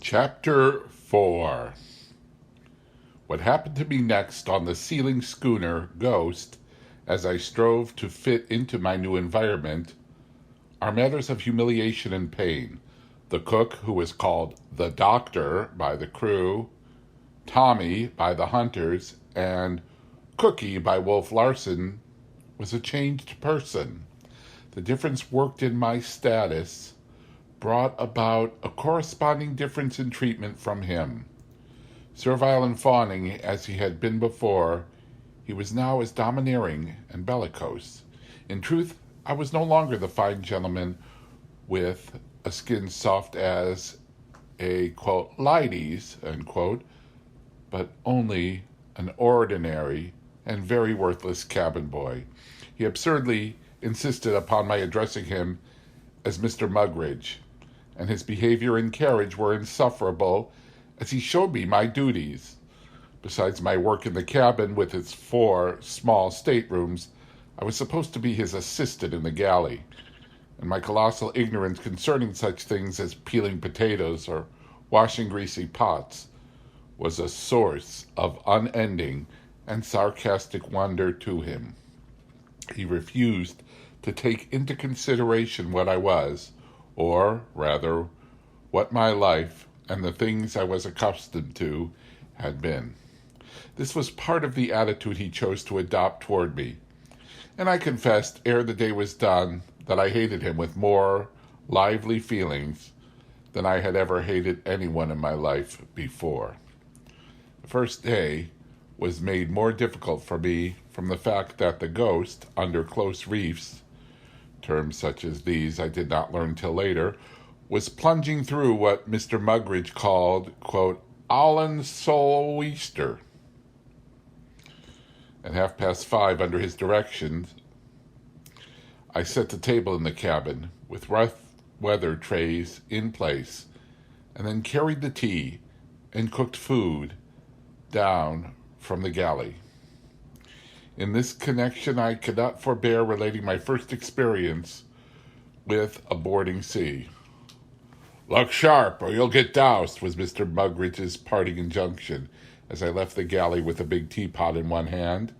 Chapter 4. What happened to me next on the sealing schooner Ghost, as I strove to fit into my new environment, are matters of humiliation and pain. The cook, who was called the Doctor by the crew, Tommy by the hunters, and Cookie by Wolf Larson, was a changed person. The difference worked in my status brought about a corresponding difference in treatment from him. Servile and fawning as he had been before, he was now as domineering and bellicose. In truth, I was no longer the fine gentleman with a skin soft as a, quote, ladies, unquote, but only an ordinary and very worthless cabin boy. He absurdly insisted upon my addressing him as Mr. Mugridge, and his behavior and carriage were insufferable as he showed me my duties. Besides my work in the cabin with its 4 small staterooms, I was supposed to be his assistant in the galley, and my colossal ignorance concerning such things as peeling potatoes or washing greasy pots was a source of unending and sarcastic wonder to him. He refused to take into consideration what I was, or rather, what my life and the things I was accustomed to had been. This was part of the attitude he chose to adopt toward me, and I confessed ere the day was done that I hated him with more lively feelings than I had ever hated anyone in my life before. The first day was made more difficult for me from the fact that the Ghost, under close reefs, terms such as these I did not learn till later, was plunging through what Mr. Mugridge called, quote, "Allen Sou'easter." At 5:30, under his directions, I set the table in the cabin with rough weather trays in place, and then carried the tea and cooked food down from the galley. In this connection, I could not forbear relating my first experience with a boarding sea. "Look sharp, or you'll get doused," was Mr. Mugridge's parting injunction as I left the galley with a big teapot in one hand,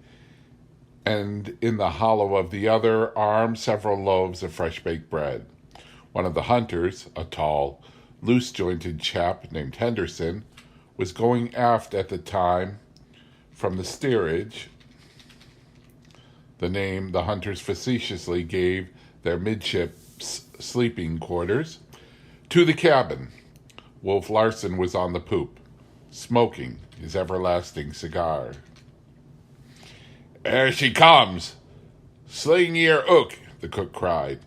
and in the hollow of the other arm several loaves of fresh-baked bread. One of the hunters, a tall, loose-jointed chap named Henderson, was going aft at the time from the steerage, the name the hunters facetiously gave their midships sleeping quarters, to the cabin. Wolf Larson was on the poop, smoking his everlasting cigar. "There she comes! Sling your hook!" the cook cried.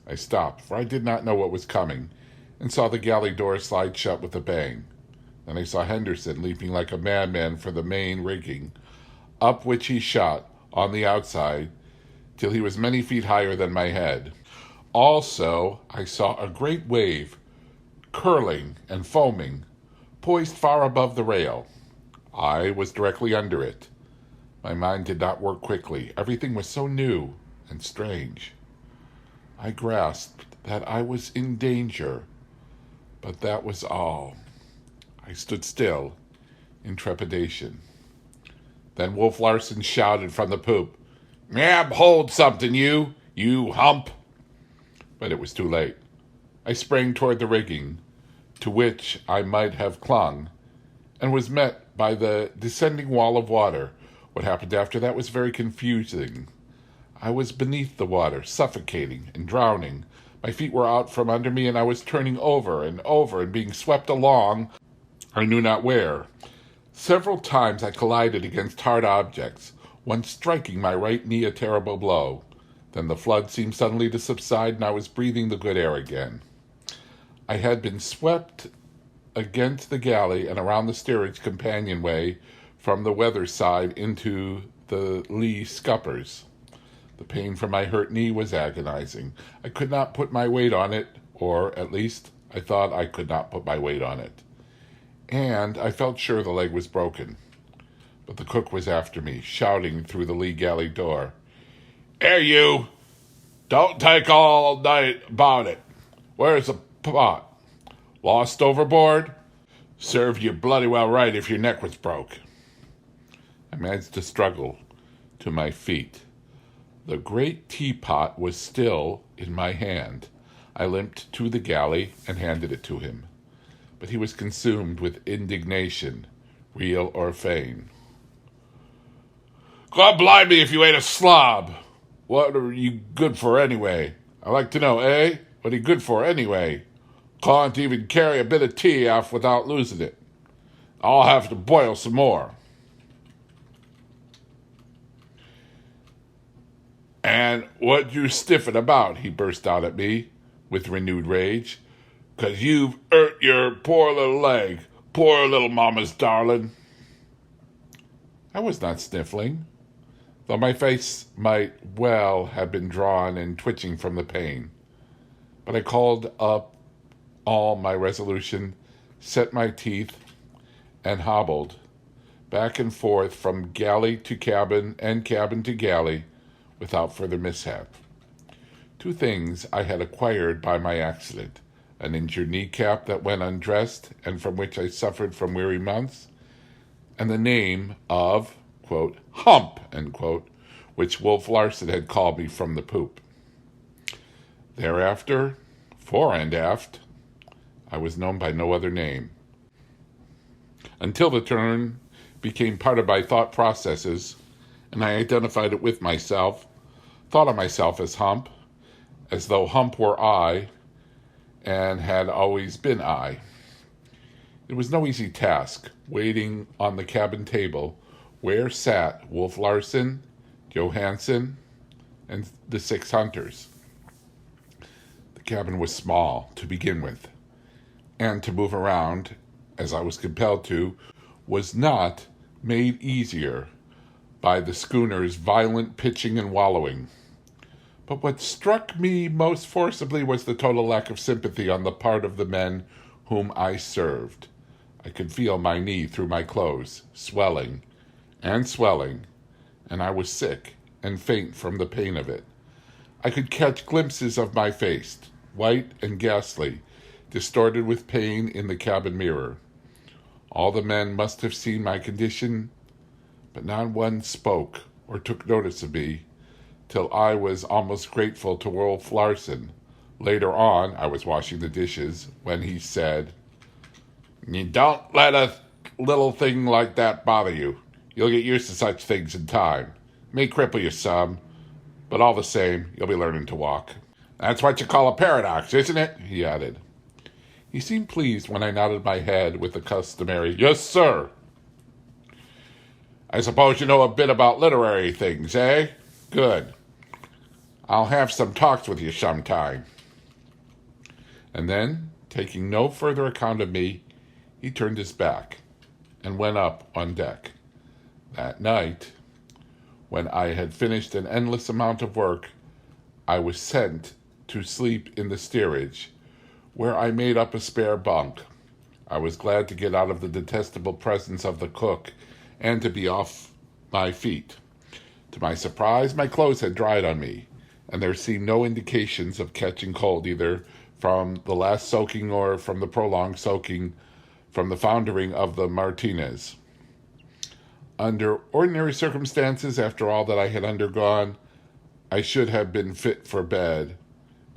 I stopped, for I did not know what was coming, and saw the galley door slide shut with a bang. Then I saw Henderson leaping like a madman for the main rigging, up which he shot, on the outside, till he was many feet higher than my head. Also, I saw a great wave, curling and foaming, poised far above the rail. I was directly under it. My mind did not work quickly. Everything was so new and strange. I grasped that I was in danger, but that was all. I stood still, in trepidation. Then Wolf Larson shouted from the poop, "Nab, hold something, you hump!" But it was too late. I sprang toward the rigging, to which I might have clung, and was met by the descending wall of water. What happened after that was very confusing. I was beneath the water, suffocating and drowning. My feet were out from under me, and I was turning over and being swept along, I knew not where. Several times I collided against hard objects, once striking my right knee a terrible blow. Then the flood seemed suddenly to subside, and I was breathing the good air again. I had been swept against the galley and around the steerage companionway from the weather side into the lee scuppers. The pain from my hurt knee was agonizing. I could not put my weight on it, or at least I thought I could not put my weight on it. And I felt sure the leg was broken. But the cook was after me, shouting through the lee galley door, "Here, you! Don't take all night about it. Where's the pot? Lost overboard? Served you bloody well right if your neck was broke. I managed to struggle to my feet. The great teapot was still in my hand. I limped to the galley and handed it to him. But he was consumed with indignation, real or feigned. God blind me if you ain't a slob. What are you good for anyway? I like to know, eh? What are you good for anyway? Can't even carry a bit of tea off without losing it. I'll have to boil some more. And what you stiffin' about, he burst out at me with renewed rage. 'Cause you've hurt your poor little leg, poor little mama's darling. I was not sniffling, though my face might well have been drawn and twitching from the pain. But I called up all my resolution, set my teeth, and hobbled back and forth from galley to cabin and cabin to galley without further mishap. Two things I had acquired by my accident: an injured kneecap that went undressed and from which I suffered from weary months, and the name of, quote, hump, end quote, which Wolf Larsen had called me from the poop. Thereafter, fore and aft, I was known by no other name. Until the term became part of my thought processes, and I identified it with myself, thought of myself as Hump, as though Hump were I, and had always been I. It was no easy task, waiting on the cabin table, where sat Wolf Larsen, Johansson, and the 6 hunters. The cabin was small to begin with, and to move around, as I was compelled to, was not made easier by the schooner's violent pitching and wallowing. But what struck me most forcibly was the total lack of sympathy on the part of the men whom I served. I could feel my knee through my clothes, swelling, and I was sick and faint from the pain of it. I could catch glimpses of my face, white and ghastly, distorted with pain in the cabin mirror. All the men must have seen my condition, but not one spoke or took notice of me, till I was almost grateful to Wolf Larsen. Later on, I was washing the dishes, when he said, "You don't let a little thing like that bother you. You'll get used to such things in time. It may cripple you some, but all the same, you'll be learning to walk. That's what you call a paradox, isn't it?" he added. He seemed pleased when I nodded my head with the customary, "Yes, sir." "I suppose you know a bit about literary things, eh? Good. I'll have some talks with you sometime." And then, taking no further account of me, he turned his back and went up on deck. That night, when I had finished an endless amount of work, I was sent to sleep in the steerage, where I made up a spare bunk. I was glad to get out of the detestable presence of the cook and to be off my feet. To my surprise, my clothes had dried on me, and there seemed no indications of catching cold either from the last soaking or from the prolonged soaking from the foundering of the Martinez. Under ordinary circumstances, after all that I had undergone, I should have been fit for bed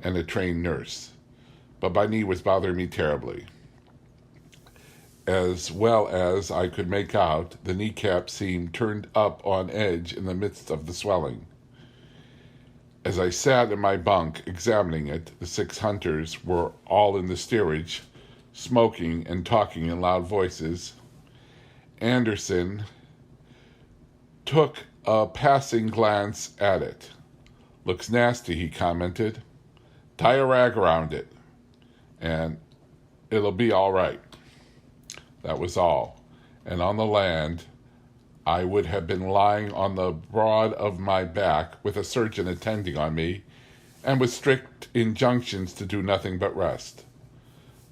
and a trained nurse. But my knee was bothering me terribly. As well as I could make out, the kneecap seemed turned up on edge in the midst of the swelling. As I sat in my bunk examining it, the 6 hunters were all in the steerage, smoking and talking in loud voices. Anderson took a passing glance at it. "Looks nasty," he commented. "Tie a rag around it, and it'll be all right." That was all. And on the land, I would have been lying on the broad of my back with a surgeon attending on me, and with strict injunctions to do nothing but rest.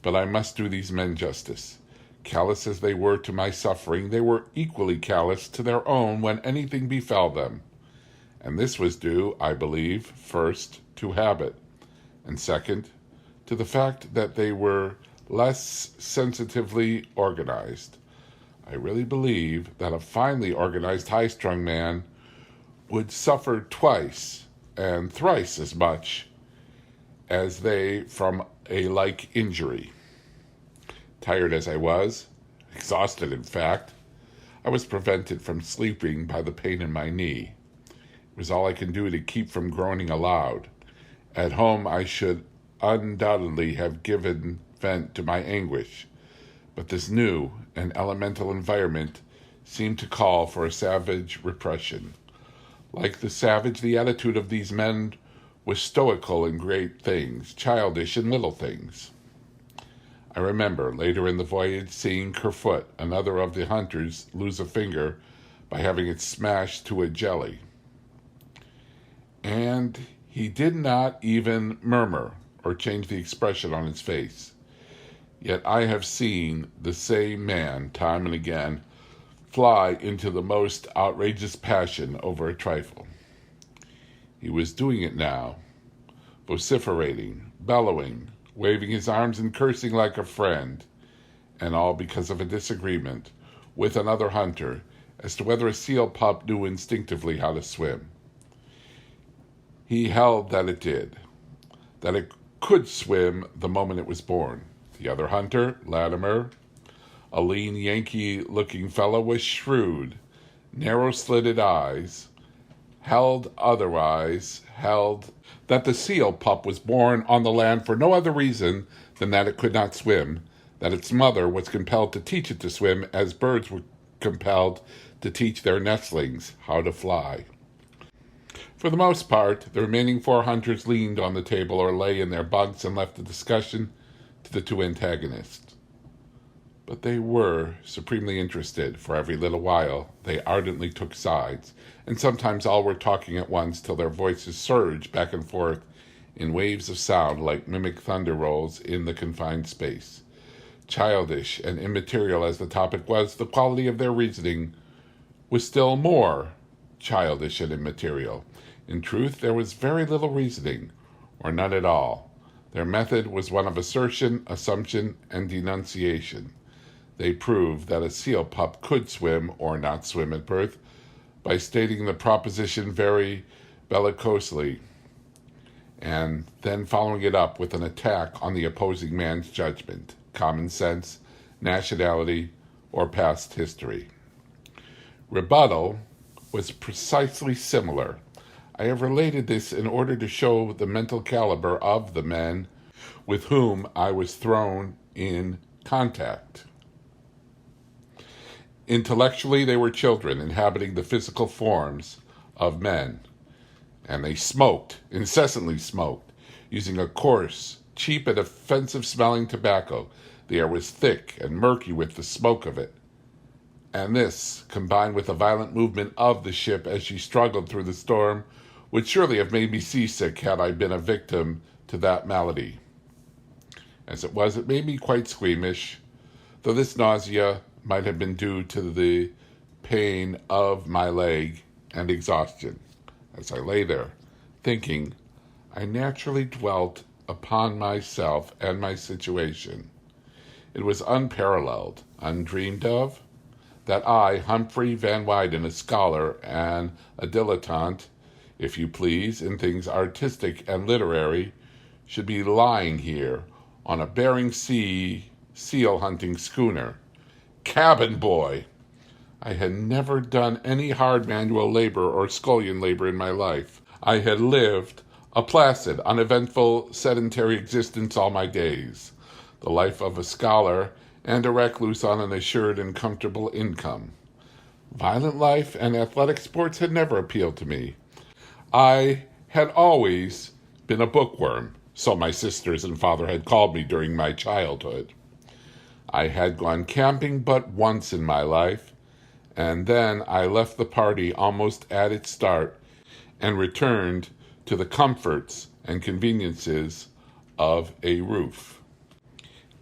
But I must do these men justice. Callous as they were to my suffering, they were equally callous to their own when anything befell them. And this was due, I believe, first to habit, and second, to the fact that they were less sensitively organized. I really believe that a finely organized high-strung man would suffer twice and thrice as much as they from a like injury. Tired as I was, exhausted in fact, I was prevented from sleeping by the pain in my knee. It was all I could do to keep from groaning aloud. At home I should undoubtedly have given vent to my anguish, but this new and elemental environment seemed to call for a savage repression. Like the savage, the attitude of these men was stoical in great things, childish in little things. I remember later in the voyage seeing Kerfoot, another of the hunters, lose a finger by having it smashed to a jelly. And he did not even murmur or change the expression on his face. Yet I have seen the same man time and again fly into the most outrageous passion over a trifle. He was doing it now, vociferating, bellowing, waving his arms and cursing like a friend, and all because of a disagreement with another hunter as to whether a seal pup knew instinctively how to swim. He held that it did, that it could swim the moment it was born. The other hunter, Latimer, a lean Yankee-looking fellow, was shrewd, narrow-slitted eyes, held that the seal pup was born on the land for no other reason than that it could not swim, that its mother was compelled to teach it to swim as birds were compelled to teach their nestlings how to fly. For the most part, the remaining 4 hunters leaned on the table or lay in their bunks and left the discussion to the 2 antagonists. But they were supremely interested. For every little while, they ardently took sides, and sometimes all were talking at once till their voices surged back and forth in waves of sound like mimic thunder rolls in the confined space. Childish and immaterial as the topic was, the quality of their reasoning was still more childish and immaterial. In truth, there was very little reasoning, or none at all. Their method was one of assertion, assumption, and denunciation. They proved that a seal pup could swim or not swim at birth by stating the proposition very bellicosely, and then following it up with an attack on the opposing man's judgment, common sense, nationality, or past history. Rebuttal was precisely similar. I have related this in order to show the mental caliber of the men with whom I was thrown in contact. Intellectually, they were children inhabiting the physical forms of men, and they smoked, incessantly smoked, using a coarse, cheap, and offensive-smelling tobacco. The air was thick and murky with the smoke of it, and this, combined with the violent movement of the ship as she struggled through the storm, would surely have made me seasick had I been a victim to that malady. As it was, it made me quite squeamish, though this nausea might have been due to the pain of my leg and exhaustion. As I lay there, thinking, I naturally dwelt upon myself and my situation. It was unparalleled, undreamed of, that I, Humphrey Van Weyden, a scholar and a dilettante, if you please, in things artistic and literary, should be lying here on a Bering Sea seal-hunting schooner. Cabin boy! I had never done any hard manual labor or scullion labor in my life. I had lived a placid, uneventful, sedentary existence all my days, the life of a scholar and a recluse on an assured and comfortable income. Violent life and athletic sports had never appealed to me. I had always been a bookworm, so my sisters and father had called me during my childhood. I had gone camping but once in my life, and then I left the party almost at its start and returned to the comforts and conveniences of a roof.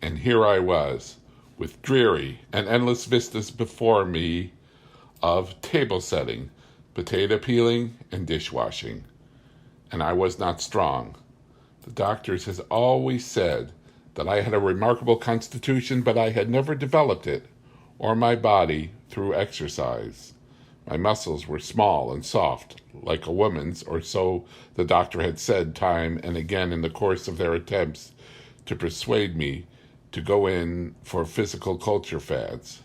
And here I was, with dreary and endless vistas before me of table setting, potato peeling, and dishwashing. And I was not strong. The doctors has always said that I had a remarkable constitution, but I had never developed it, or my body, through exercise. My muscles were small and soft, like a woman's, or so the doctor had said time and again in the course of their attempts to persuade me to go in for physical culture fads.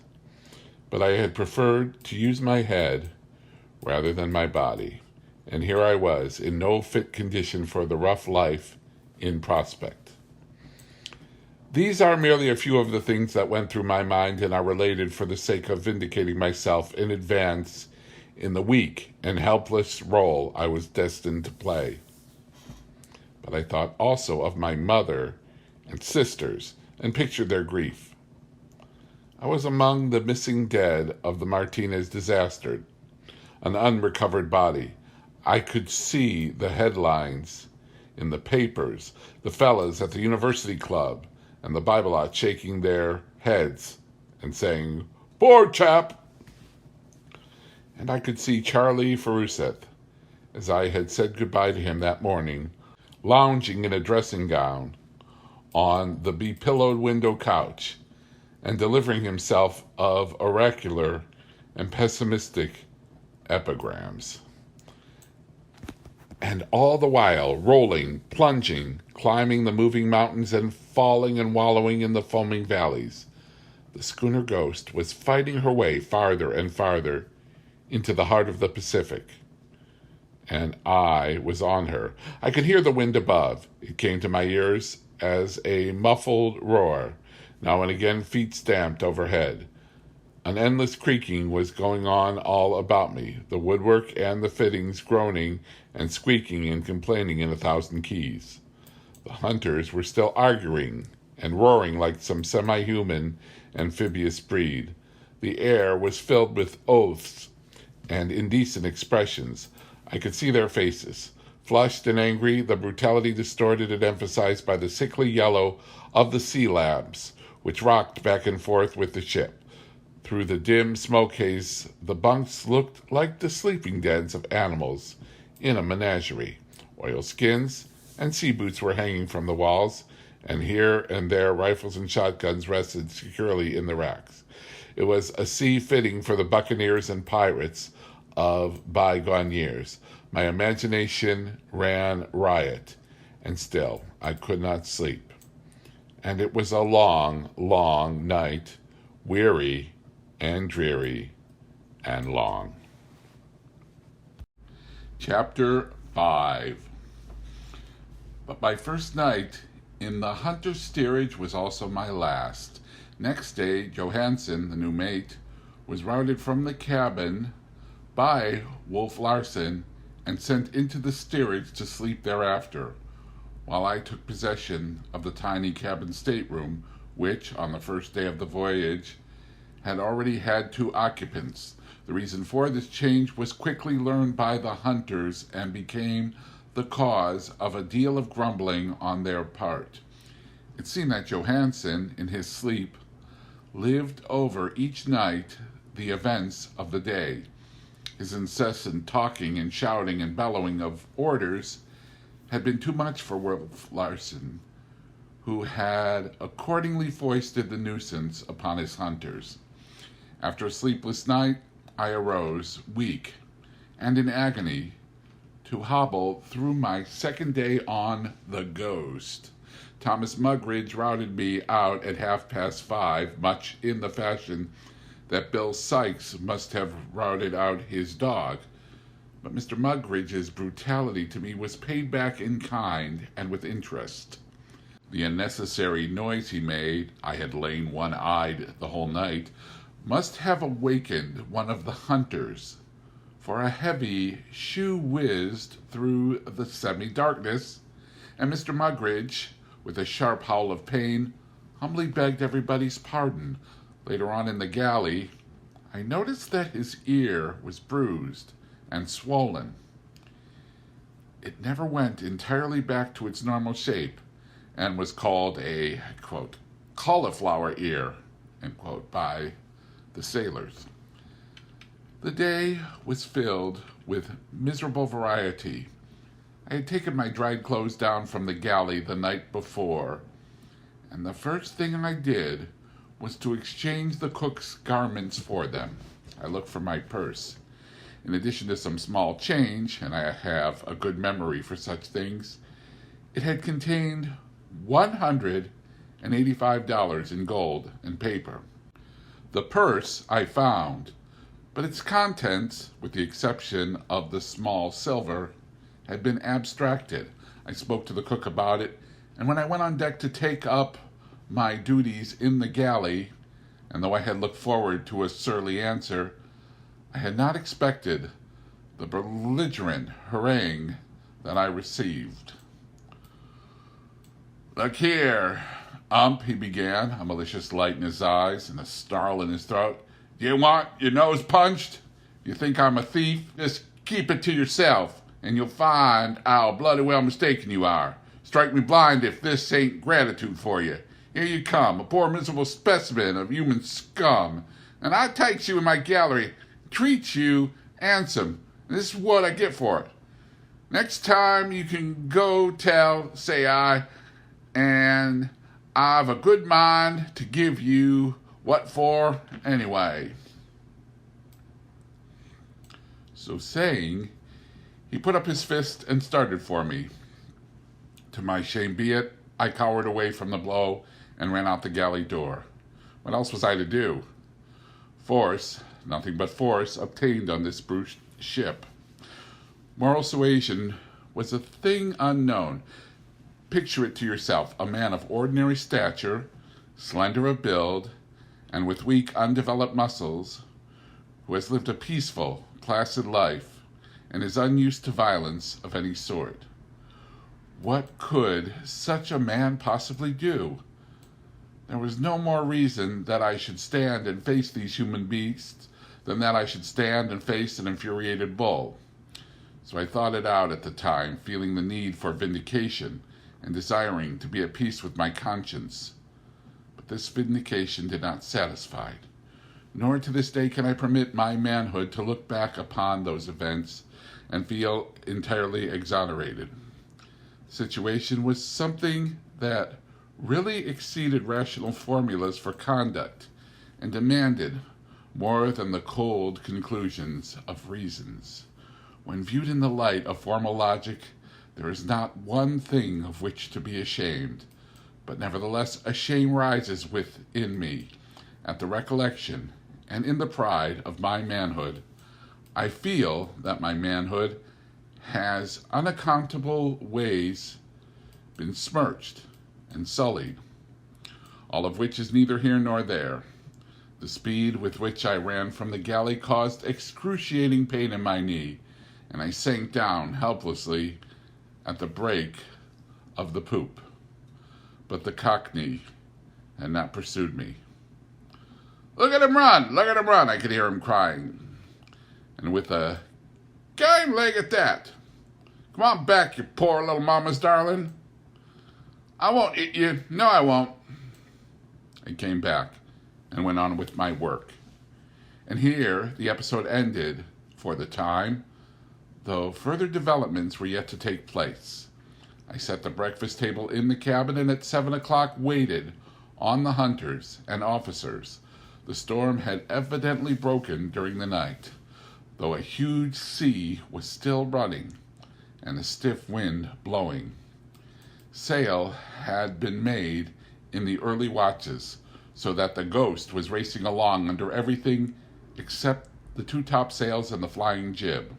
But I had preferred to use my head rather than my body, and here I was, in no fit condition for the rough life in prospect. These are merely a few of the things that went through my mind and are related for the sake of vindicating myself in advance in the weak and helpless role I was destined to play. But I thought also of my mother and sisters and pictured their grief. I was among the missing dead of the Martinez disaster, an unrecovered body. I could see the headlines in the papers, the fellas at the university club and the Bible-lot shaking their heads and saying, "Poor chap!" And I could see Charlie Feruseth, as I had said goodbye to him that morning, lounging in a dressing gown on the be-pillowed window couch and delivering himself of oracular and pessimistic epigrams. And all the while, rolling, plunging, climbing the moving mountains and falling and wallowing in the foaming valleys, the schooner Ghost was fighting her way farther and farther into the heart of the Pacific. And I was on her. I could hear the wind above. It came to my ears as a muffled roar. Now and again feet stamped overhead. An endless creaking was going on all about me, the woodwork and the fittings groaning and squeaking and complaining in 1,000 keys. The hunters were still arguing and roaring like some semi-human amphibious breed. The air was filled with oaths and indecent expressions. I could see their faces, flushed and angry, the brutality distorted and emphasized by the sickly yellow of the sea lamps, which rocked back and forth with the ship. Through the dim smoke haze, the bunks looked like the sleeping dens of animals in a menagerie. Oilskins and sea boots were hanging from the walls, and here and there rifles and shotguns rested securely in the racks. It was a sea fitting for the buccaneers and pirates of bygone years. My imagination ran riot, and still I could not sleep. And it was a long, long night, weary and dreary and long. Chapter 5. But my first night in the hunter's steerage was also my last. Next day, Johansen, the new mate, was routed from the cabin by Wolf Larsen and sent into the steerage to sleep thereafter, while I took possession of the tiny cabin stateroom, which, on the first day of the voyage, had already had 2 occupants. The reason for this change was quickly learned by the hunters and became the cause of a deal of grumbling on their part. It seemed that Johansen, in his sleep, lived over each night the events of the day. His incessant talking and shouting and bellowing of orders had been too much for Wolf Larsen, who had accordingly foisted the nuisance upon his hunters. After a sleepless night, I arose, weak and in agony, to hobble through my second day on the Ghost. Thomas Mugridge routed me out at 5:30, much in the fashion that Bill Sykes must have routed out his dog. But Mr. Mugridge's brutality to me was paid back in kind and with interest. The unnecessary noise he made, I had lain one-eyed the whole night, must have awakened one of the hunters, for a heavy shoe whizzed through the semi-darkness, and Mr. Mugridge, with a sharp howl of pain, humbly begged everybody's pardon. Later on in the galley, I noticed that his ear was bruised and swollen. It never went entirely back to its normal shape, and was called a, quote, cauliflower ear, end quote, by the sailors. The day was filled with miserable variety. I had taken my dried clothes down from the galley the night before, and the first thing I did was to exchange the cook's garments for them. I looked for my purse. In addition to some small change, and I have a good memory for such things, it had contained $185 in gold and paper. The purse I found, but its contents, with the exception of the small silver, had been abstracted. I spoke to the cook about it, and when I went on deck to take up my duties in the galley, and though I had looked forward to a surly answer, I had not expected the belligerent harangue that I received. "Look here, he began, a malicious light in his eyes and a snarl in his throat. "Do you want your nose punched? You think I'm a thief? Just keep it to yourself, and you'll find how bloody well mistaken you are. Strike me blind if this ain't gratitude for you. Here you come, a poor miserable specimen of human scum, and I takes you in my gallery, treats you handsome, and this is what I get for it. Next time you can go tell, say I, and I've a good mind to give you what for anyway." So saying, he put up his fist and started for me. To my shame be it, I cowered away from the blow and ran out the galley door. What else was I to do? Force, nothing but force, obtained on this brute ship. Moral suasion was a thing unknown. Picture it to yourself, a man of ordinary stature, slender of build, and with weak, undeveloped muscles, who has lived a peaceful, placid life, and is unused to violence of any sort. What could such a man possibly do? There was no more reason that I should stand and face these human beasts than that I should stand and face an infuriated bull. So I thought it out at the time, feeling the need for vindication and desiring to be at peace with my conscience. But this vindication did not satisfy. Nor to this day can I permit my manhood to look back upon those events and feel entirely exonerated. The situation was something that really exceeded rational formulas for conduct and demanded more than the cold conclusions of reasons. When viewed in the light of formal logic, there is not one thing of which to be ashamed, but nevertheless a shame rises within me at the recollection, and in the pride of my manhood, I feel that my manhood has unaccountable ways been smirched and sullied, all of which is neither here nor there. The speed with which I ran from the galley caused excruciating pain in my knee, and I sank down helplessly at the break of the poop. But the Cockney had not pursued me. "Look at him run! Look at him run!" I could hear him crying. And with a game leg at that. "Come on back, you poor little mama's darling." "I won't eat you. No, I won't." I came back and went on with my work. And here the episode ended for the time, though further developments were yet to take place. I set the breakfast table in the cabin and at 7 o'clock waited on the hunters and officers. The storm had evidently broken during the night, though a huge sea was still running and a stiff wind blowing. Sail had been made in the early watches, so that the Ghost was racing along under everything except the two topsails and the flying jib.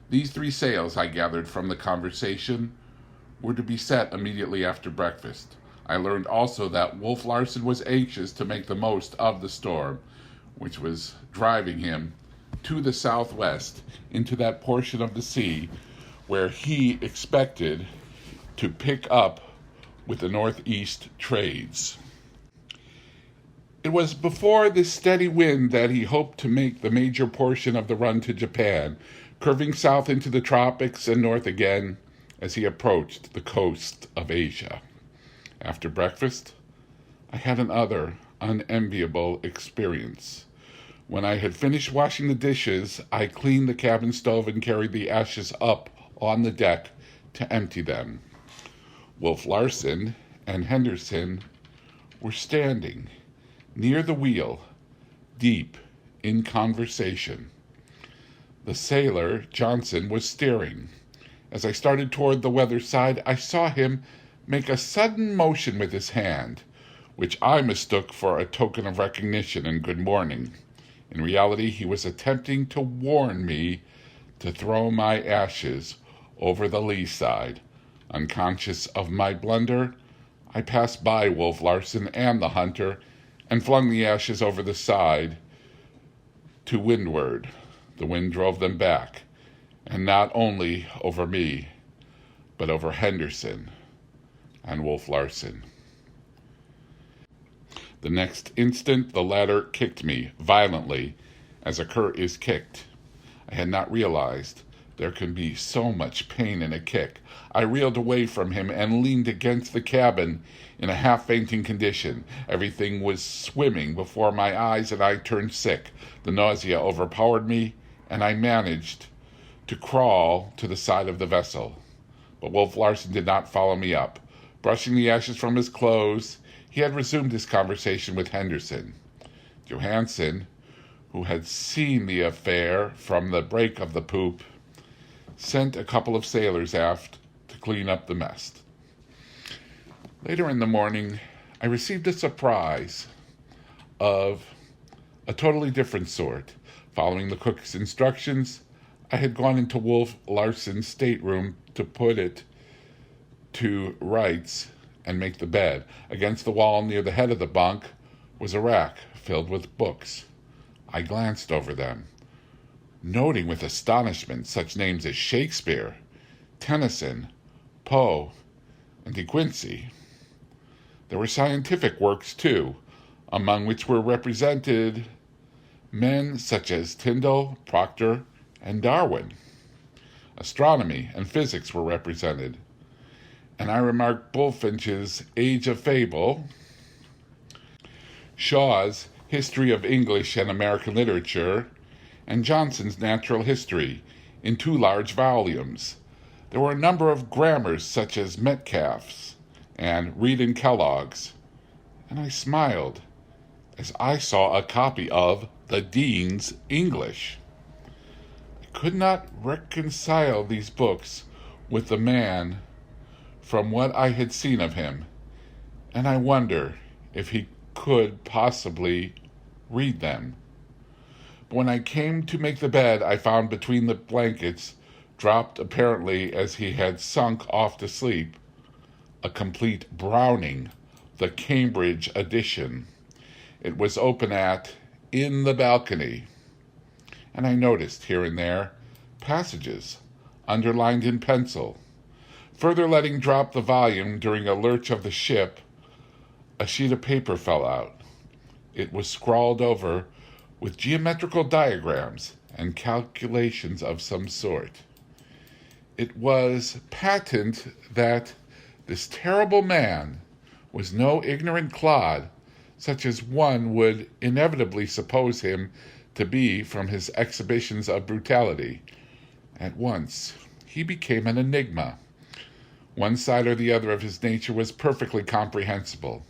These three sails, I gathered from the conversation, were to be set immediately after breakfast. I learned also that Wolf Larsen was anxious to make the most of the storm, which was driving him to the southwest into that portion of the sea where he expected to pick up with the northeast trades. It was before this steady wind that he hoped to make the major portion of the run to Japan, curving south into the tropics and north again as he approached the coast of Asia. After breakfast, I had another unenviable experience. When I had finished washing the dishes, I cleaned the cabin stove and carried the ashes up on the deck to empty them. Wolf Larsen and Henderson were standing near the wheel, deep in conversation. The sailor, Johnson, was steering. As I started toward the weather side, I saw him make a sudden motion with his hand, which I mistook for a token of recognition and good morning. In reality, he was attempting to warn me to throw my ashes over the lee side. Unconscious of my blunder, I passed by Wolf Larsen and the hunter and flung the ashes over the side to windward. The wind drove them back, and not only over me, but over Henderson and Wolf Larsen. The next instant, the latter kicked me violently, as a cur is kicked. I had not realized there can be so much pain in a kick. I reeled away from him and leaned against the cabin in a half-fainting condition. Everything was swimming before my eyes, and I turned sick. The nausea overpowered me, and I managed to crawl to the side of the vessel. But Wolf Larsen did not follow me up. Brushing the ashes from his clothes, he had resumed his conversation with Henderson. Johansen, who had seen the affair from the break of the poop, sent a couple of sailors aft to clean up the mess. Later in the morning, I received a surprise of a totally different sort. Following the cook's instructions, I had gone into Wolf Larsen's stateroom to put it to rights and make the bed. Against the wall near the head of the bunk was a rack filled with books. I glanced over them, noting with astonishment such names as Shakespeare, Tennyson, Poe, and De Quincey. There were scientific works, too, among which were represented men such as Tyndall, Proctor, and Darwin. Astronomy and physics were represented, and I remarked Bulfinch's Age of Fable, Shaw's History of English and American Literature, and Johnson's Natural History in 2 large volumes. There were a number of grammars such as Metcalfe's and Reed and Kellogg's, and I smiled as I saw a copy of the Dean's English. I could not reconcile these books with the man from what I had seen of him, and I wonder if he could possibly read them. But when I came to make the bed, I found between the blankets, dropped apparently as he had sunk off to sleep, a complete Browning, the Cambridge edition. It was open at In the Balcony, and I noticed here and there passages underlined in pencil. Further letting drop the volume during a lurch of the ship, a sheet of paper fell out. It was scrawled over with geometrical diagrams and calculations of some sort. It was patent that this terrible man was no ignorant clod, such as one would inevitably suppose him to be from his exhibitions of brutality. At once, he became an enigma. One side or the other of his nature was perfectly comprehensible,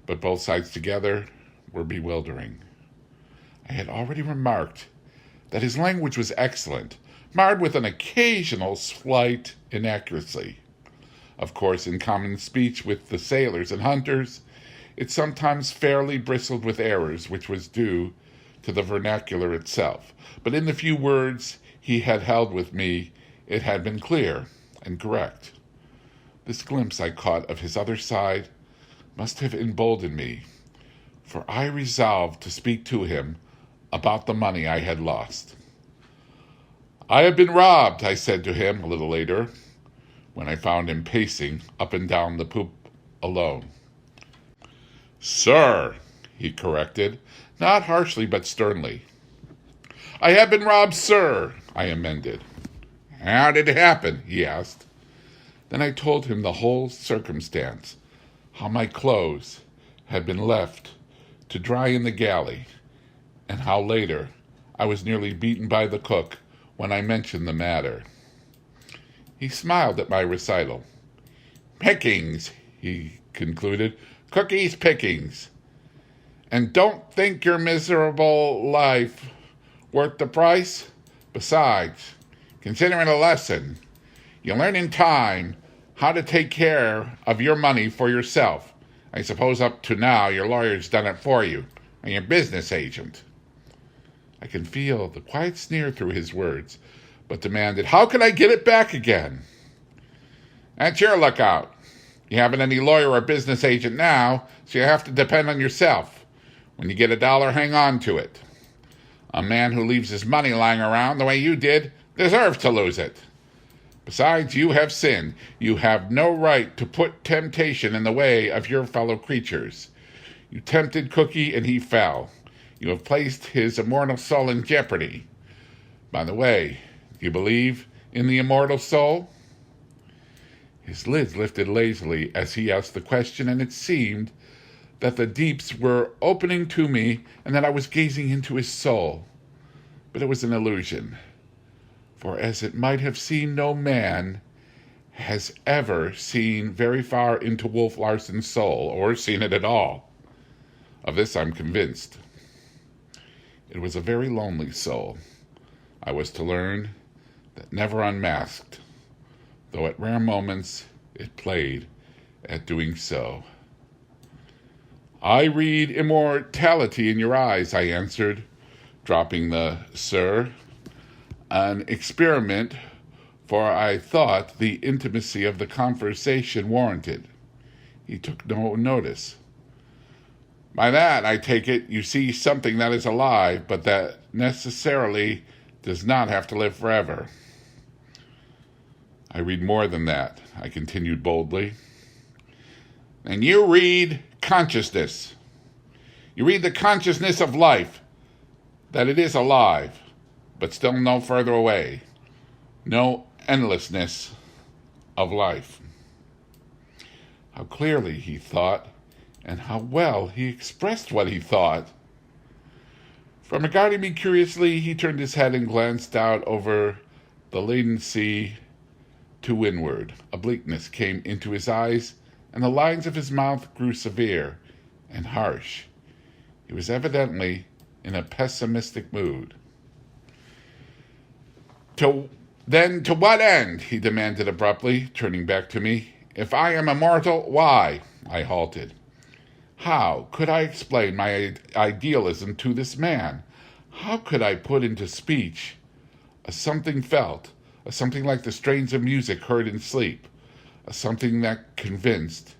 but both sides together were bewildering. I had already remarked that his language was excellent, marred with an occasional slight inaccuracy. Of course, in common speech with the sailors and hunters, it sometimes fairly bristled with errors, which was due to the vernacular itself. But in the few words he had held with me, it had been clear and correct. This glimpse I caught of his other side must have emboldened me, for I resolved to speak to him about the money I had lost. "I have been robbed," I said to him a little later, when I found him pacing up and down the poop alone. "Sir," he corrected, not harshly but sternly. "I have been robbed, sir," I amended. "How did it happen?" he asked. Then I told him the whole circumstance, how my clothes had been left to dry in the galley, and how later I was nearly beaten by the cook when I mentioned the matter. He smiled at my recital. "Pickings," he concluded, cookies pickings. And don't think your miserable life worth the price. Besides, consider it a lesson. You learn in time how to take care of your money for yourself. I suppose up to now your lawyer's done it for you, and your business agent. I can feel the quiet sneer through his words, but demanded, how can I get it back again? That's your lookout. You haven't any lawyer or business agent now, so you have to depend on yourself. When you get $1, hang on to it. A man who leaves his money lying around the way you did deserves to lose it. Besides, you have sinned. You have no right to put temptation in the way of your fellow creatures. You tempted Cookie and he fell. You have placed his immortal soul in jeopardy. By the way, do you believe in the immortal soul? His lids lifted lazily as he asked the question, and it seemed that the deeps were opening to me and that I was gazing into his soul. But it was an illusion. For as it might have seemed, no man has ever seen very far into Wolf Larsen's soul, or seen it at all. Of this I'm convinced. It was a very lonely soul. I was to learn that never unmasked, though at rare moments it played at doing so. I read immortality in your eyes, I answered, dropping the sir. An experiment, for I thought the intimacy of the conversation warranted. He took no notice. By that, I take it, you see something that is alive, but that necessarily does not have to live forever. I read more than that, I continued boldly. And you read consciousness. You read the consciousness of life, that it is alive, but still no further away, no endlessness of life. How clearly he thought, and how well he expressed what he thought. From regarding me curiously, he turned his head and glanced out over the laden sea to windward. A bleakness came into his eyes, and the lines of his mouth grew severe and harsh. He was evidently in a pessimistic mood. To what end? He demanded abruptly, turning back to me. If I am immortal, why? I halted. How could I explain my idealism to this man? How could I put into speech a something felt, a something like the strains of music heard in sleep, a something that convinced,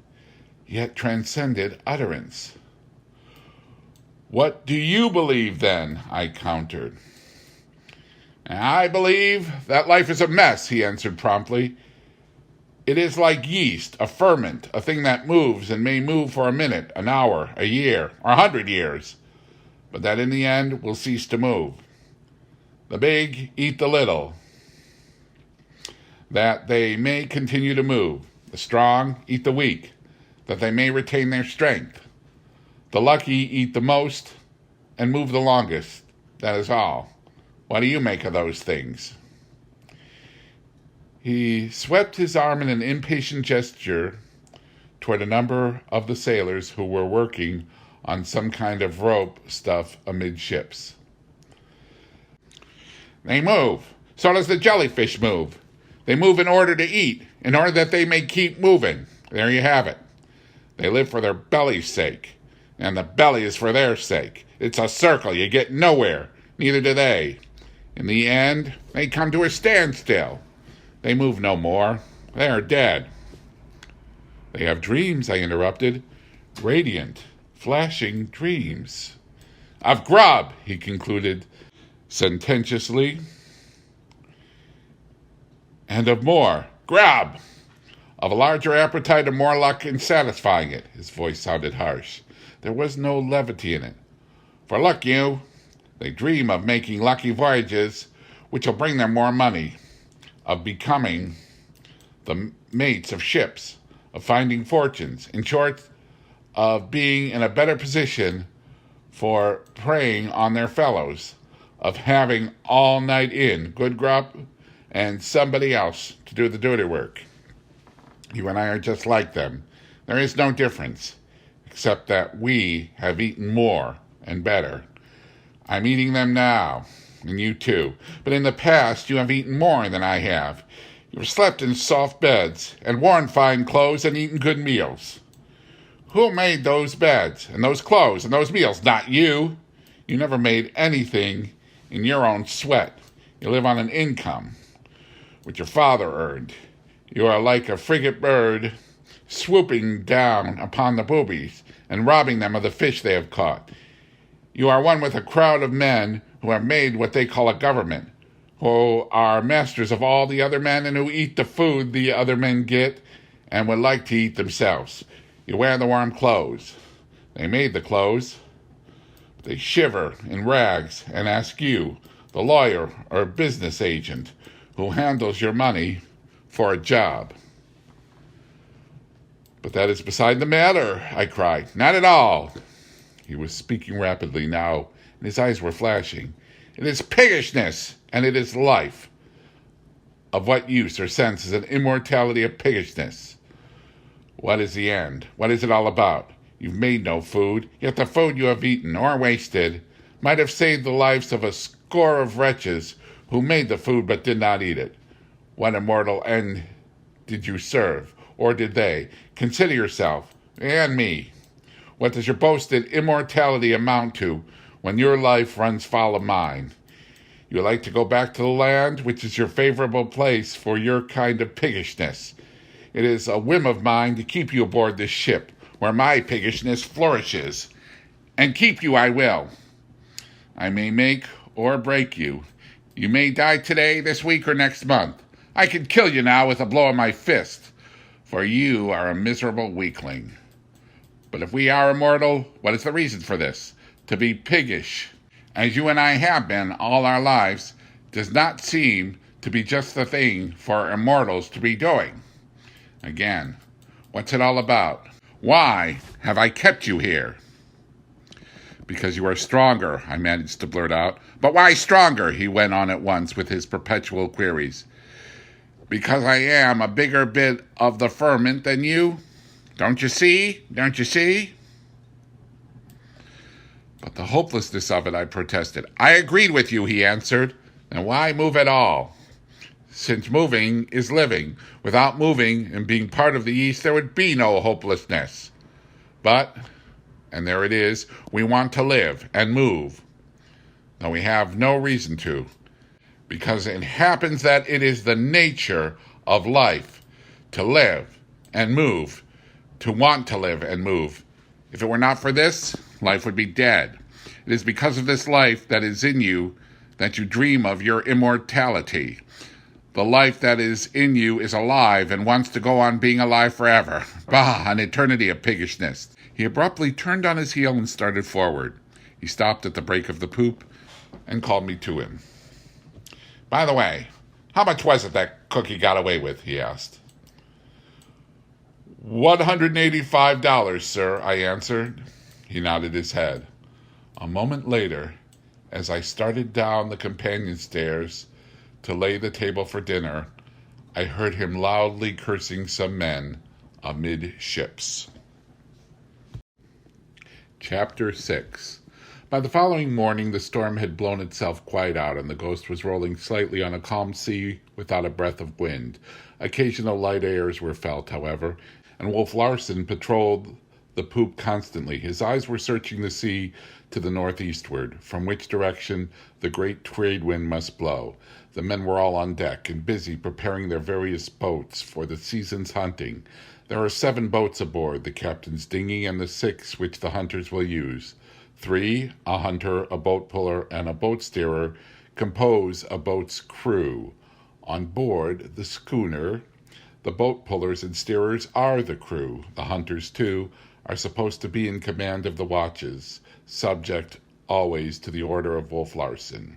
yet transcended utterance? What do you believe, then? I countered. I believe that life is a mess, he answered promptly. It is like yeast, a ferment, a thing that moves and may move for a minute, an hour, a year, or 100 years, but that in the end will cease to move. The big eat the little, that they may continue to move. The strong eat the weak, that they may retain their strength. The lucky eat the most and move the longest. That is all. What do you make of those things? He swept his arm in an impatient gesture toward a number of the sailors who were working on some kind of rope stuff amidships. They move. So does the jellyfish move. They move in order to eat, in order that they may keep moving. There you have it. They live for their belly's sake, and the belly is for their sake. It's a circle. You get nowhere. Neither do they. In the end, they come to a standstill. They move no more. They are dead. They have dreams, I interrupted. Radiant, flashing dreams. Of grub, he concluded sententiously. And of more. Grub! Of a larger appetite and more luck in satisfying it. His voice sounded harsh. There was no levity in it. For look you, they dream of making lucky voyages which will bring them more money, of becoming the mates of ships, of finding fortunes, in short, of being in a better position for preying on their fellows, of having all night in good grub and somebody else to do the dirty work. You and I are just like them. There is no difference, except that we have eaten more and better. I'm eating them now, and you too. But in the past, you have eaten more than I have. You have slept in soft beds, and worn fine clothes, and eaten good meals. Who made those beds, and those clothes, and those meals? Not you. You never made anything in your own sweat. You live on an income, which your father earned. You are like a frigate bird swooping down upon the boobies and robbing them of the fish they have caught. You are one with a crowd of men who have made what they call a government, who are masters of all the other men and who eat the food the other men get and would like to eat themselves. You wear the warm clothes. They made the clothes. They shiver in rags and ask you, the lawyer or business agent who handles your money, for a job. But that is beside the matter, I cried. Not at all. He was speaking rapidly now, and his eyes were flashing. It is piggishness, and it is life. Of what use or sense is an immortality of piggishness? What is the end? What is it all about? You've made no food, yet the food you have eaten or wasted might have saved the lives of a score of wretches who made the food but did not eat it. What immortal end did you serve, or did they? Consider yourself, and me. What does your boasted immortality amount to when your life runs foul of mine? You like to go back to the land which is your favorable place for your kind of piggishness. It is a whim of mine to keep you aboard this ship, where my piggishness flourishes. And keep you I will. I may make or break you. You may die today, this week, or next month. I could kill you now with a blow of my fist, for you are a miserable weakling. But if we are immortal, what is the reason for this? To be piggish, as you and I have been all our lives, does not seem to be just the thing for immortals to be doing. Again, what's it all about? Why have I kept you here? Because you are stronger, I managed to blurt out. But why stronger? He went on at once with his perpetual queries. Because I am a bigger bit of the ferment than you. Don't you see? Don't you see? But the hopelessness of it, I protested. I agreed with you, he answered. Then why move at all? Since moving is living. Without moving and being part of the East, there would be no hopelessness. But, and there it is, we want to live and move, though we have no reason to, because it happens that it is the nature of life to live and move, to want to live and move. If it were not for this, life would be dead. It is because of this life that is in you that you dream of your immortality. The life that is in you is alive and wants to go on being alive forever. Bah, an eternity of piggishness. He abruptly turned on his heel and started forward. He stopped at the break of the poop and called me to him. By the way, how much was it that Cookie got away with? He asked. $185, sir, I answered. He nodded his head. A moment later, as I started down the companion stairs to lay the table for dinner, I heard him loudly cursing some men amidships. Chapter 6. By the following morning, the storm had blown itself quite out, and the Ghost was rolling slightly on a calm sea without a breath of wind. Occasional light airs were felt, however, and Wolf Larsen patrolled the poop constantly. His eyes were searching the sea to the northeastward, from which direction the great trade wind must blow. The men were all on deck and busy preparing their various boats for the season's hunting. There are 7 boats aboard, the captain's dinghy and the 6 which the hunters will use. 3, a hunter, a boat puller, and a boat steerer, compose a boat's crew. On board the schooner, the boat pullers and steerers are the crew. The hunters, too, are supposed to be in command of the watches, subject always to the order of Wolf Larsen.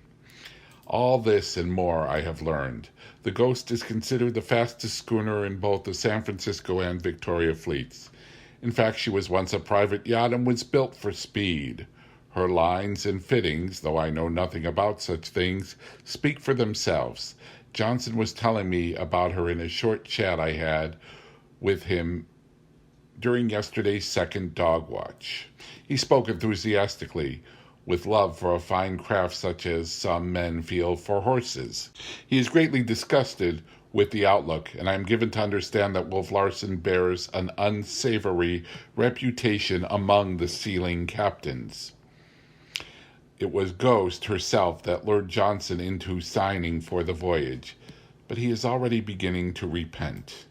All this and more I have learned. The Ghost is considered the fastest schooner in both the San Francisco and Victoria fleets. In fact, she was once a private yacht and was built for speed. Her lines and fittings, though I know nothing about such things, speak for themselves. Johnson was telling me about her in a short chat I had with him during yesterday's second dog watch. He spoke enthusiastically, with love for a fine craft such as some men feel for horses. He is greatly disgusted with the outlook, and I am given to understand that Wolf Larsen bears an unsavory reputation among the sealing captains. It was Ghost herself that lured Johnson into signing for the voyage, but he is already beginning to repent.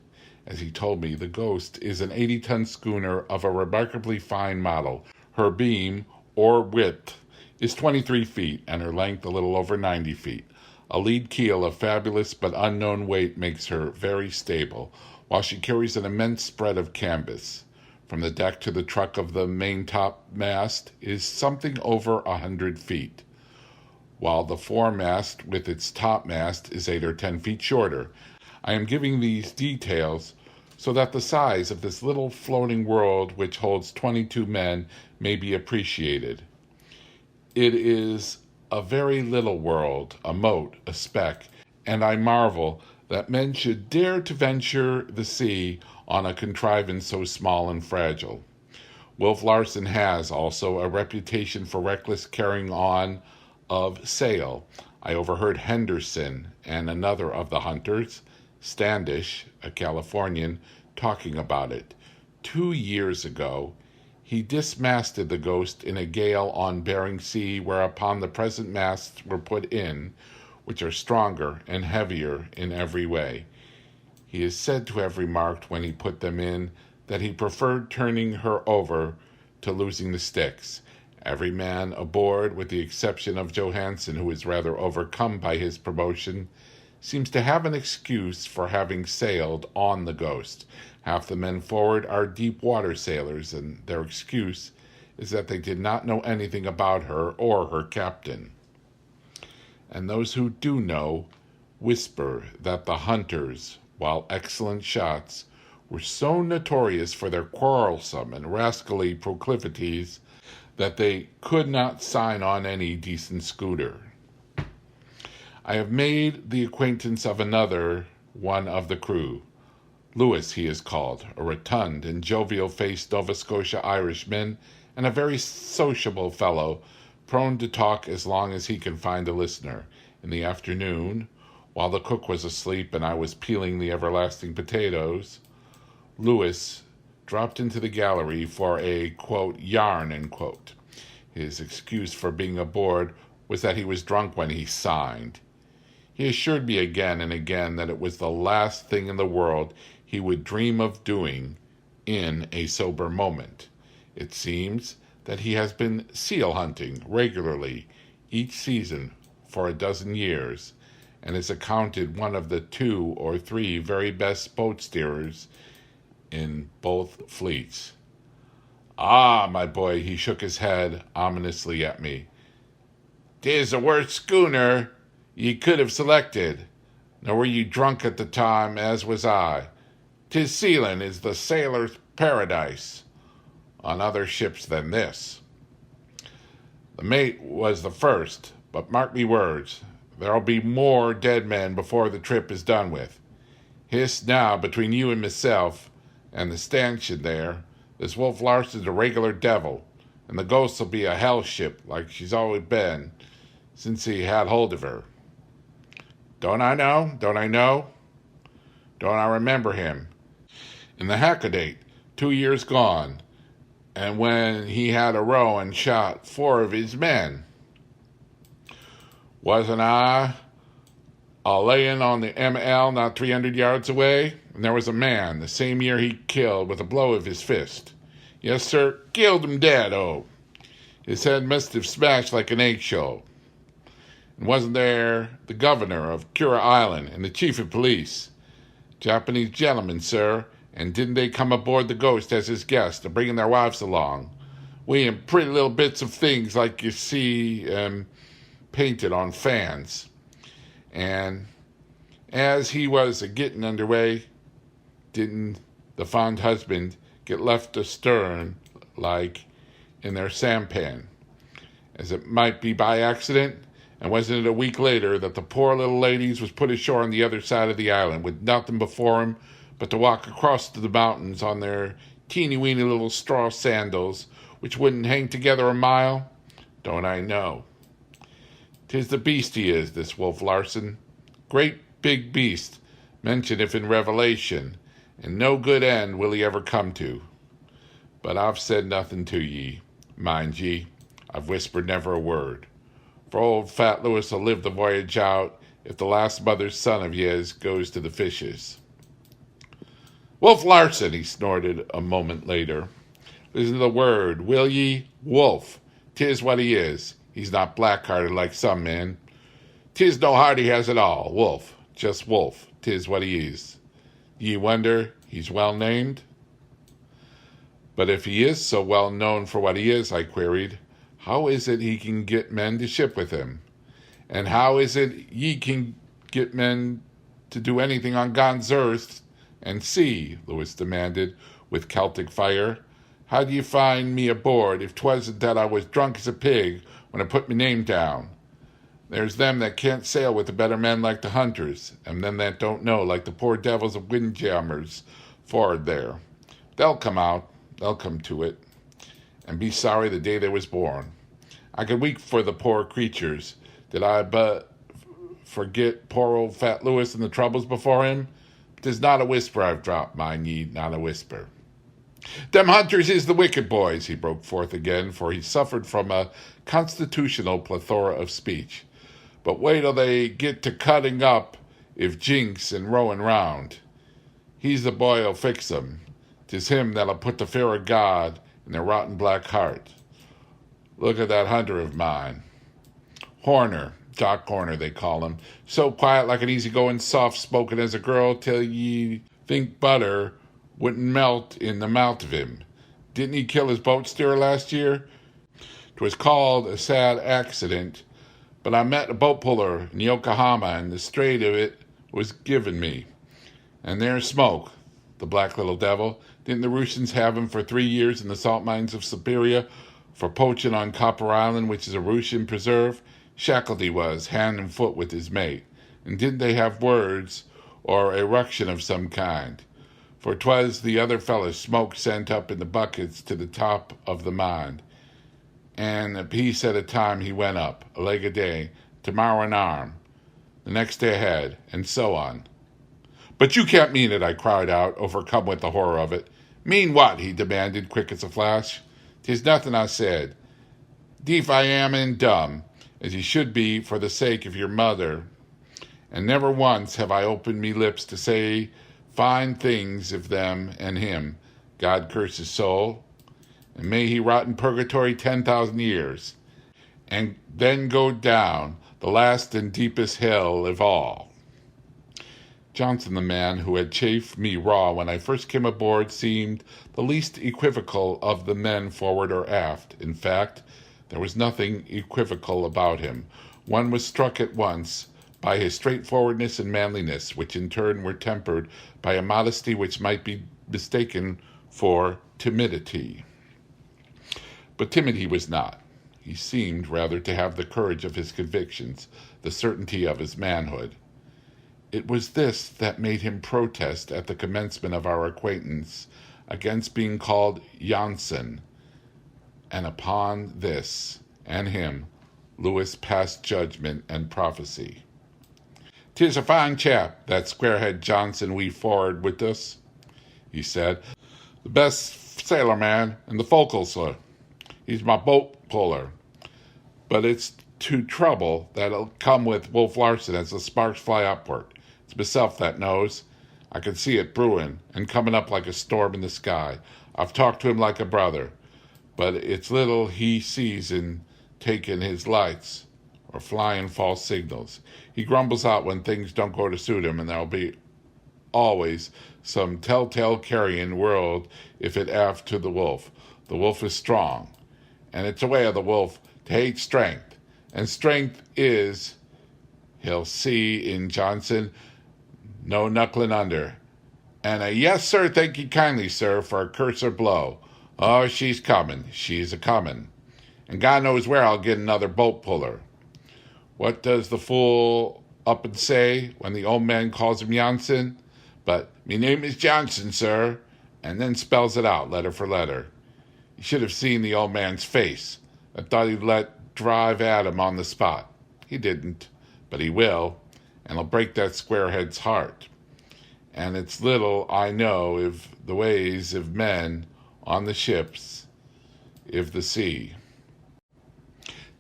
As he told me, the Ghost is an 80-ton schooner of a remarkably fine model. Her beam, or width, is 23 feet, and her length a little over 90 feet. A lead keel of fabulous but unknown weight makes her very stable, while she carries an immense spread of canvas. From the deck to the truck of the maintop mast is something over 100 feet, while the foremast with its topmast is 8 or 10 feet shorter. I am giving these details so that the size of this little floating world, which holds 22 men, may be appreciated. It is a very little world, a mote, a speck, and I marvel that men should dare to venture the sea on a contrivance so small and fragile. Wolf Larsen has also a reputation for reckless carrying on of sail. I overheard Henderson and another of the hunters, Standish, a Californian, talking about it. 2 years ago, he dismasted the Ghost in a gale on Bering Sea, whereupon the present masts were put in, which are stronger and heavier in every way. He is said to have remarked when he put them in that he preferred turning her over to losing the sticks. Every man aboard, with the exception of Johansen, who is rather overcome by his promotion, seems to have an excuse for having sailed on the Ghost. Half the men forward are deep water sailors, and their excuse is that they did not know anything about her or her captain. And those who do know whisper that the hunters, while excellent shots, were so notorious for their quarrelsome and rascally proclivities that they could not sign on any decent schooner. I have made the acquaintance of another one of the crew. Lewis, he is called, a rotund and jovial-faced Nova Scotia Irishman, and a very sociable fellow, prone to talk as long as he can find a listener. In the afternoon, while the cook was asleep and I was peeling the everlasting potatoes, Lewis dropped into the gallery for a, quote, yarn, end quote. His excuse for being aboard was that he was drunk when he signed. He assured me again and again that it was the last thing in the world he would dream of doing in a sober moment. It seems that he has been seal hunting regularly each season for 12 years, and is accounted one of the 2 or 3 very best boat steerers in both fleets. Ah, my boy, he shook his head ominously at me. "'Tis the worst schooner ye could have selected, nor were you drunk at the time, as was I. 'Tis sealing is the sailor's paradise on other ships than this. The mate was the first, but mark me words, there'll be more dead men before the trip is done with. Hist now, between you and myself and the stanchion there, this Wolf Larsen's a regular devil, and the Ghost'll be a hell ship like she's always been since he had hold of her. Don't I know? Don't I remember him? In the Hackadate, 2 years gone, and when he had a row and shot 4 of his men. Wasn't I laying on the ML not 300 yards away? And there was a man the same year he killed with a blow of his fist. Yes, sir, killed him dead, oh. His head must have smashed like an eggshell. And wasn't there the governor of Cura Island and the chief of police? Japanese gentlemen, sir, and didn't they come aboard the Ghost as his guests, bringing their wives along? We in pretty little bits of things like you see painted on fans. And as he was a-getting underway, didn't the fond husband get left astern like in their sampan, as it might be by accident? And wasn't it a week later that the poor little ladies was put ashore on the other side of the island with nothing before 'em but to walk across to the mountains on their teeny-weeny little straw sandals, which wouldn't hang together a mile? Don't I know? 'Tis the beast he is, this Wolf Larsen. Great big beast, mentioned if in Revelation, and no good end will he ever come to. But I've said nothing to ye, mind ye. I've whispered never a word. For old Fat Louis will live the voyage out if the last mother's son of yez goes to the fishes. Wolf Larsen, he snorted a moment later. Listen to the word, will ye? Wolf. 'Tis what he is. He's not black-hearted like some men. 'Tis no heart he has at all. Wolf. Just wolf. 'Tis what he is. Ye wonder he's well named? But if he is so well known for what he is, I queried, how is it he can get men to ship with him? And how is it ye can get men to do anything on God's earth and sea? Louis demanded with Celtic fire. How do you find me aboard if 'twasn't that I was drunk as a pig when I put me name down? There's them that can't sail with the better men like the hunters, and them that don't know like the poor devils of windjammers for'ard there. They'll come out, they'll come to it, and be sorry the day they was born. I could weep for the poor creatures. Did I but forget poor old Fat Louis and the troubles before him? 'Tis not a whisper I've dropped, mind ye, not a whisper. Them hunters is the wicked boys, he broke forth again, for he suffered from a constitutional plethora of speech. But wait till they get to cutting up if jinks and rowing round. He's the boy'll fix 'em. 'Tis him that'll put the fear of God in their rotten black heart. Look at that hunter of mine. Horner, Jock Horner they call him. So quiet like an easygoing, soft-spoken as a girl till ye think butter wouldn't melt in the mouth of him. Didn't he kill his boat steerer last year? 'Twas called a sad accident, but I met a boat puller in Yokohama and the straight of it was given me. And there's Smoke, the black little devil. Didn't the Russians have him for 3 years in the salt mines of Siberia for poaching on Copper Island, which is a Russian preserve? Shackled he was, hand and foot with his mate. And didn't they have words or a ruction of some kind? For 'twas the other fellows Smoke sent up in the buckets to the top of the mine. And a piece at a time he went up, a leg a day, tomorrow an arm, the next day a head, and so on. But you can't mean it, I cried out, overcome with the horror of it. Mean what? He demanded, quick as a flash. 'Tis nothing, I said. Deef I am and dumb, as you should be for the sake of your mother. And never once have I opened me lips to say fine things of them and him. God curse his soul, and may he rot in purgatory 10,000 years, and then go down the last and deepest hell of all. Johnson, the man who had chafed me raw when I first came aboard, seemed the least equivocal of the men forward or aft. In fact, there was nothing equivocal about him. One was struck at once by his straightforwardness and manliness, which in turn were tempered by a modesty which might be mistaken for timidity. But timid he was not. He seemed rather to have the courage of his convictions, the certainty of his manhood. It was this that made him protest at the commencement of our acquaintance against being called Jansen, and upon this and him Louis passed judgment and prophecy. "'Tis a fine chap, that squarehead Johnson we for'ard with us," he said. "The best sailor-man in the forecastle. He's my boat puller. But it's to trouble that'll come with Wolf Larsen as the sparks fly upward. It's myself that knows. I can see it brewing and coming up like a storm in the sky. I've talked to him like a brother, but it's little he sees in taking his lights or flying false signals. He grumbles out when things don't go to suit him, and there'll be always some telltale carrion world if it aft to the wolf. The wolf is strong, and it's a way of the wolf to hate strength, and strength is, he'll see in Johnson, no knuckling under. And a yes, sir, thank ye kindly, sir, for a curse or blow. Oh, she's comin', she's a-comin'. And God knows where I'll get another boat puller. What does the fool up and say when the old man calls him Jansen? But me name is Johnson, sir, and then spells it out letter for letter. You should have seen the old man's face. I thought he'd let drive at him on the spot. He didn't, but he will, and he'll break that squarehead's heart. And it's little I know of the ways of men on the ships, if the sea.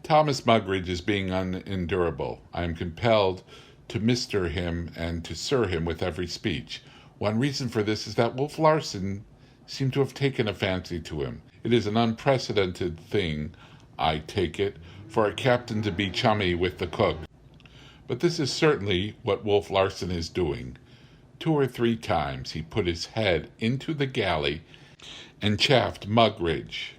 Thomas Mugridge is being unendurable. I am compelled to Mr. him and to Sir him with every speech. One reason for this is that Wolf Larsen seemed to have taken a fancy to him. It is an unprecedented thing, I take it, for a captain to be chummy with the cook. But this is certainly what Wolf Larsen is doing. 2 or 3 times he put his head into the galley and chaffed Mugridge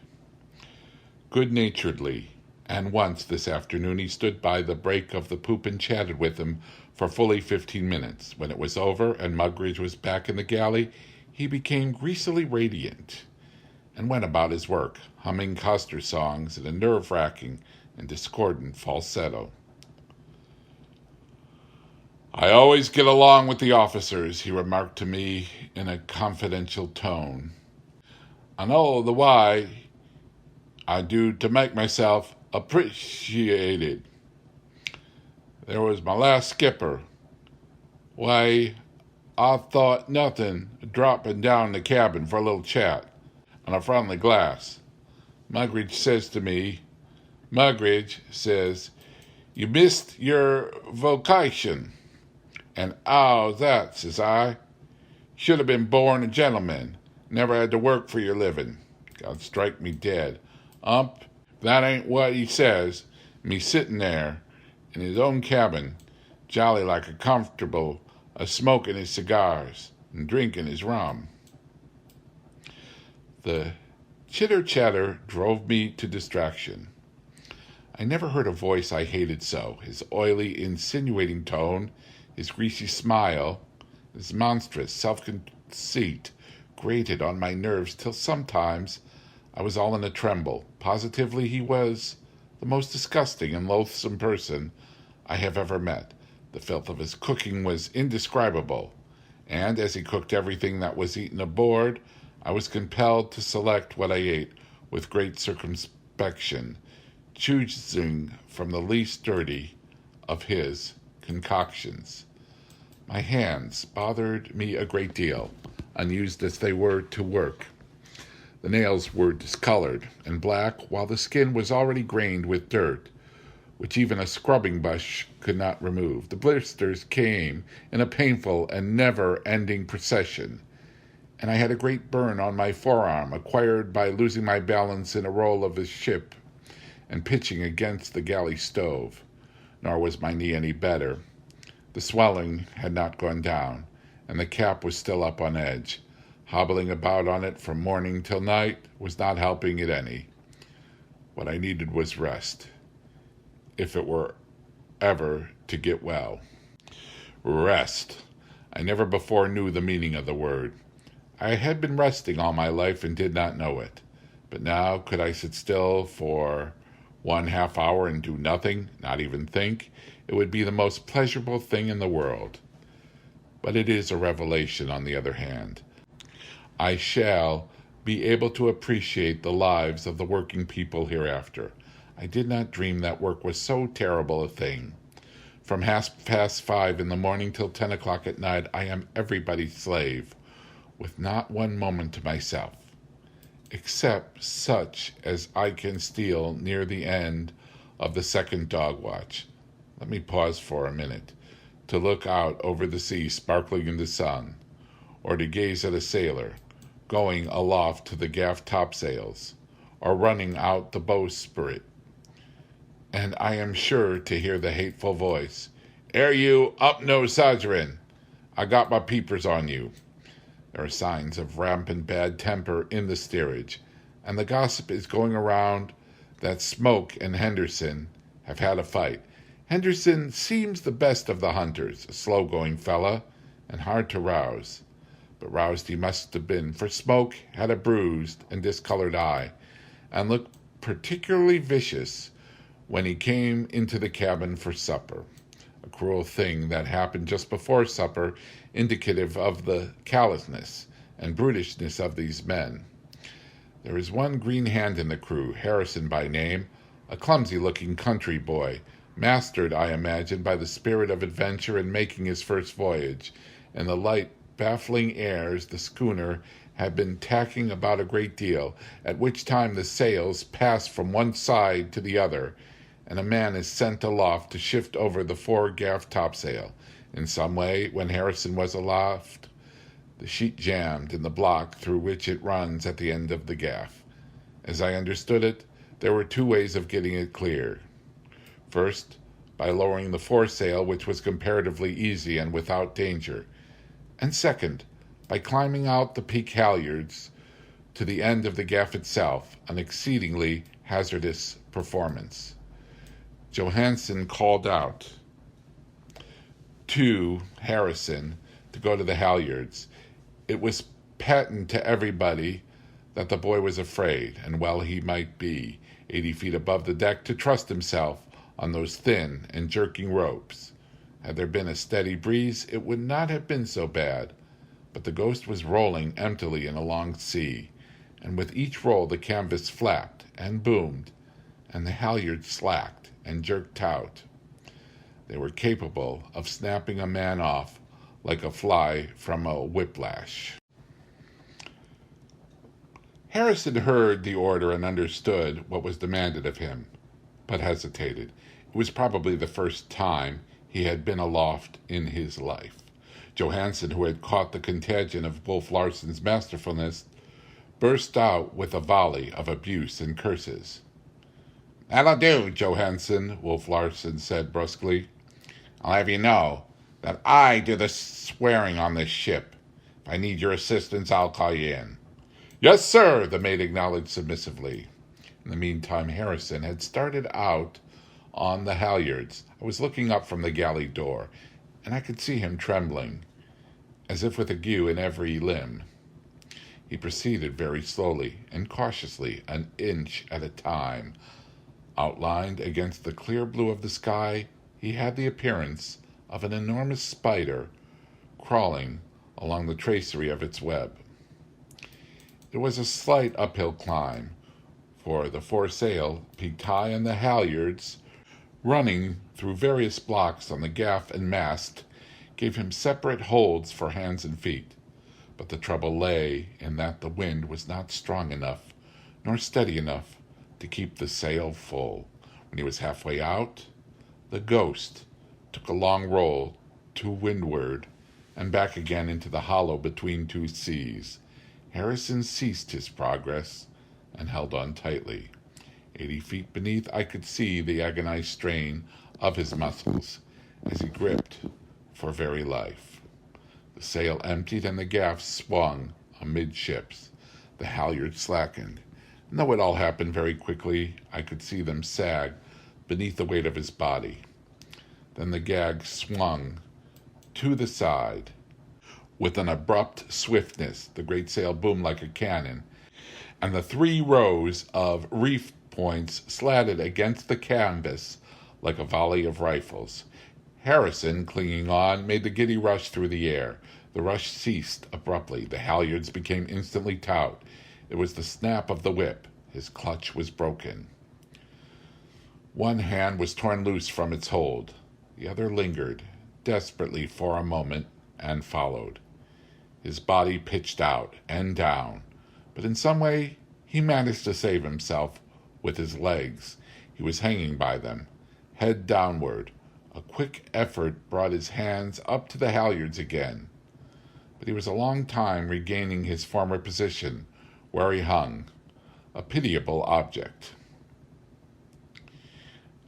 good-naturedly, and once this afternoon he stood by the break of the poop and chatted with him for fully 15 minutes. When it was over and Mugridge was back in the galley, he became greasily radiant and went about his work, humming Coster songs in a nerve-wracking and discordant falsetto. "I always get along with the officers," he remarked to me in a confidential tone. "I know the why I do to make myself appreciated. There was my last skipper. Why, I thought nothing of dropping down in the cabin for a little chat on a friendly glass. Mugridge says, 'You missed your vocation.' And 'How's that?' says I. 'Should have been born a gentleman. Never had to work for your living.' God strike me dead. That ain't what he says. Me sitting there in his own cabin, jolly like a comfortable, a-smoking his cigars and drinking his rum." The chitter-chatter drove me to distraction. I never heard a voice I hated so. His oily, insinuating tone, his greasy smile, his monstrous self-conceit grated on my nerves till sometimes I was all in a tremble. Positively, he was the most disgusting and loathsome person I have ever met. The filth of his cooking was indescribable, and as he cooked everything that was eaten aboard, I was compelled to select what I ate with great circumspection, choosing from the least dirty of his concoctions. My hands bothered me a great deal, unused as they were to work. The nails were discolored and black, while the skin was already grained with dirt, which even a scrubbing brush could not remove. The blisters came in a painful and never-ending procession, and I had a great burn on my forearm, acquired by losing my balance in a roll of the ship and pitching against the galley stove. Nor was my knee any better. The swelling had not gone down, and the cap was still up on edge. Hobbling about on it from morning till night was not helping it any. What I needed was rest, if it were ever to get well. Rest. I never before knew the meaning of the word. I had been resting all my life and did not know it. But now, could I sit still for 1/2 hour and do nothing, not even think, it would be the most pleasurable thing in the world. But it is a revelation, on the other hand. I shall be able to appreciate the lives of the working people hereafter. I did not dream that work was so terrible a thing. From 5:30 in the morning till 10 o'clock at night, I am everybody's slave, with not one moment to myself, except such as I can steal near the end of the second dog watch. Let me pause for a minute, to look out over the sea sparkling in the sun, or to gaze at a sailor going aloft to the gaff topsails, or running out the bowsprit, and I am sure to hear the hateful voice, "Ere you, up nose Sodgerin, I got my peepers on you." There are signs of rampant bad temper in the steerage, and the gossip is going around that Smoke and Henderson have had a fight. Henderson seems the best of the hunters, a slow-going fella and hard to rouse. But roused he must have been, for Smoke had a bruised and discolored eye, and looked particularly vicious when he came into the cabin for supper. A cruel thing that happened just before supper, indicative of the callousness and brutishness of these men. There is one green hand in the crew, Harrison by name, a clumsy-looking country boy, mastered, I imagine, by the spirit of adventure in making his first voyage, and the light, baffling airs the schooner had been tacking about a great deal, at which time the sails pass from one side to the other, and a man is sent aloft to shift over the fore-gaff topsail. In some way, when Harrison was aloft, the sheet jammed in the block through which it runs at the end of the gaff. As I understood it, there were two ways of getting it clear. First, by lowering the foresail, which was comparatively easy and without danger, and second, by climbing out the peak halyards to the end of the gaff itself, an exceedingly hazardous performance. Johansen called out to Harrison to go to the halyards. It was patent to everybody that the boy was afraid, and well he might be, 80 feet above the deck, to trust himself on those thin and jerking ropes. Had there been a steady breeze, it would not have been so bad, but the Ghost was rolling emptily in a long sea, and with each roll the canvas flapped and boomed, and the halyards slacked and jerked taut. They were capable of snapping a man off like a fly from a whiplash. Harrison heard the order and understood what was demanded of him, but hesitated. It was probably the first time he had been aloft in his life. Johansen, who had caught the contagion of Wolf Larsen's masterfulness, burst out with a volley of abuse and curses. "That'll do, Johansen," Wolf Larsen said brusquely. "I'll have you know that I do the swearing on this ship. If I need your assistance, I'll call you in." "Yes, sir," the mate acknowledged submissively. In the meantime, Harrison had started out on the halyards. I was looking up from the galley door, and I could see him trembling, as if with ague in every limb. He proceeded very slowly and cautiously, an inch at a time. Outlined against the clear blue of the sky, he had the appearance of an enormous spider crawling along the tracery of its web. It was a slight uphill climb, for the foresail peaked high and the halyards, running through various blocks on the gaff and mast, gave him separate holds for hands and feet. But the trouble lay in that the wind was not strong enough, nor steady enough, to keep the sail full. When he was halfway out, the Ghost took a long roll to windward and back again into the hollow between two seas. Harrison ceased his progress and held on tightly. 80 feet beneath, I could see the agonized strain of his muscles as he gripped for very life. The sail emptied and the gaff swung amidships. The halyards slackened, and though it all happened very quickly, I could see them sag beneath the weight of his body. Then the gag swung to the side. With an abrupt swiftness, the great sail boomed like a cannon, and the 3 rows of reef points slatted against the canvas like a volley of rifles. Harrison, clinging on, made the giddy rush through the air. The rush ceased abruptly. The halyards became instantly taut. It was the snap of the whip. His clutch was broken. One hand was torn loose from its hold. The other lingered desperately for a moment and followed. His body pitched out and down, but in some way he managed to save himself with his legs. He was hanging by them, head downward. A quick effort brought his hands up to the halyards again, but he was a long time regaining his former position, where he hung, a pitiable object.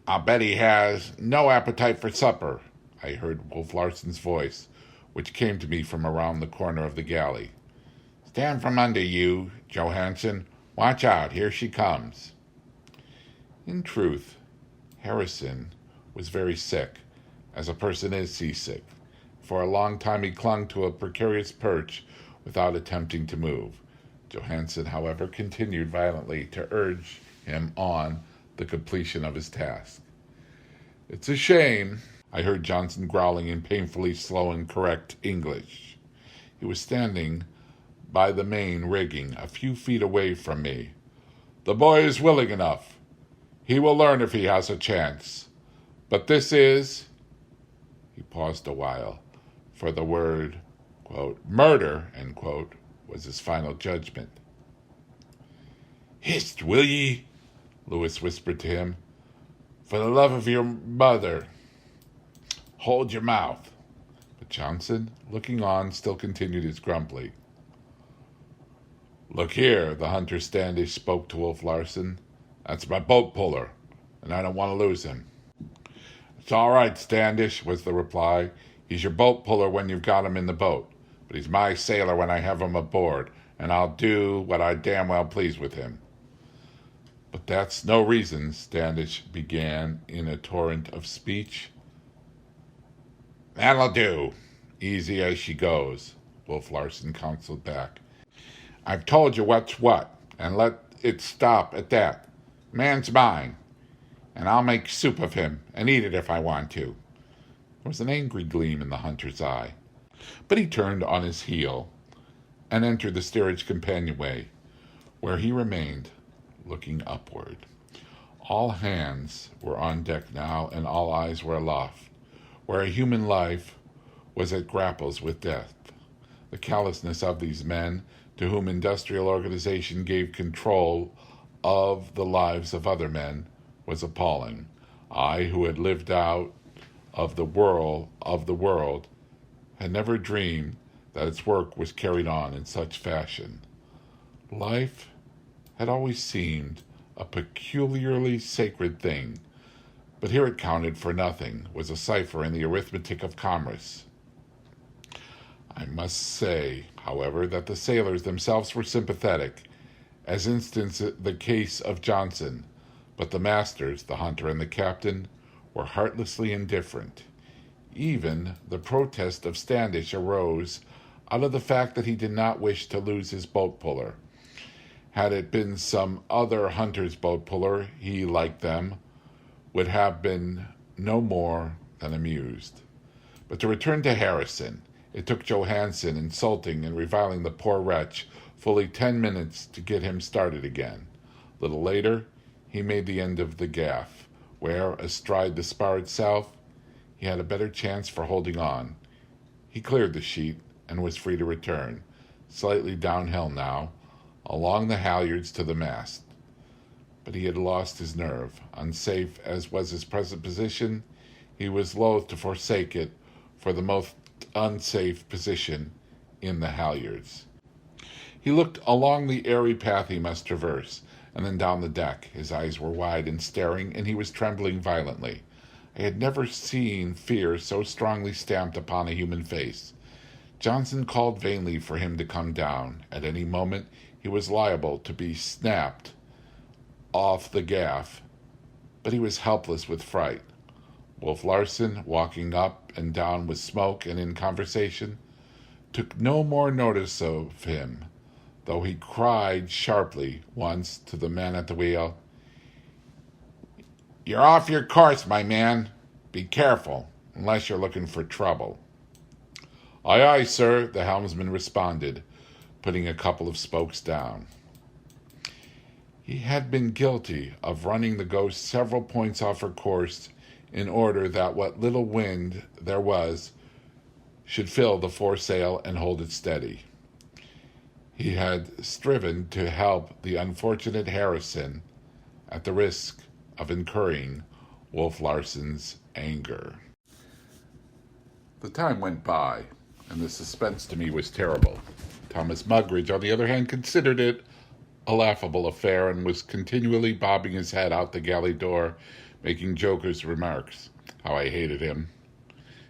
"I'll bet he has no appetite for supper," I heard Wolf Larsen's voice, which came to me from around the corner of the galley. "Stand from under you, Johansen. Watch out, here she comes." In truth, Harrison was very sick, as a person is seasick. For a long time he clung to a precarious perch without attempting to move. Johansen, however, continued violently to urge him on the completion of his task. "It's a shame," I heard Johnson growling in painfully slow and correct English. He was standing by the main rigging a few feet away from me. "The boy is willing enough. He will learn if he has a chance. But this is—" He paused a while, for the word, quote, "murder," end quote, was his final judgment. "Hist, will ye?" Lewis whispered to him. "For the love of your mother, hold your mouth." But Johnson, looking on, still continued his grumbling. "Look here," the hunter Standish spoke to Wolf Larsen. "That's my boat puller, and I don't want to lose him." "It's all right, Standish," was the reply. "He's your boat puller when you've got him in the boat, but he's my sailor when I have him aboard, and I'll do what I damn well please with him." "But that's no reason," Standish began in a torrent of speech. "That'll do. Easy as she goes," Wolf Larsen counseled back. "I've told you what's what, and let it stop at that. Man's mine, and I'll make soup of him and eat it if I want to." There was an angry gleam in the hunter's eye, but he turned on his heel and entered the steerage companionway, where he remained, looking upward. All hands were on deck now, and all eyes were aloft, where a human life was at grapples with death. The callousness of these men, to whom industrial organization gave control of the lives of other men, was appalling. I, who had lived out of the world, had never dreamed that its work was carried on in such fashion. Life had always seemed a peculiarly sacred thing, but here it counted for nothing, was a cipher in the arithmetic of commerce. I must say, however, that the sailors themselves were sympathetic, as instance the case of Johnson, but the masters, the hunter and the captain, were heartlessly indifferent. Even the protest of Standish arose out of the fact that he did not wish to lose his boat puller. Had it been some other hunter's boat puller, he, like them, would have been no more than amused. But to return to Harrison, it took Johansen insulting and reviling the poor wretch fully 10 minutes to get him started again. A little later, he made the end of the gaff, where, astride the spar itself, he had a better chance for holding on. He cleared the sheet and was free to return, slightly downhill now, along the halyards to the mast. But he had lost his nerve. Unsafe as was his present position, he was loath to forsake it for the most unsafe position in the halyards. He looked along the airy path he must traverse, and then down the deck. His eyes were wide and staring, and he was trembling violently. I had never seen fear so strongly stamped upon a human face. Johnson called vainly for him to come down. At any moment he was liable to be snapped off the gaff, but he was helpless with fright. Wolf Larsen, walking up and down with smoke and in conversation, took no more notice of him, though he cried sharply once to the man at the wheel, "You're off your course, my man. Be careful, unless you're looking for trouble." "Aye, aye, sir," the helmsman responded, putting a couple of spokes down. He had been guilty of running the Ghost several points off her course in order that what little wind there was should fill the foresail and hold it steady. He had striven to help the unfortunate Harrison at the risk of incurring Wolf Larsen's anger. The time went by, and the suspense to me was terrible. Thomas Mugridge, on the other hand, considered it a laughable affair and was continually bobbing his head out the galley door, making joker's remarks. How I hated him,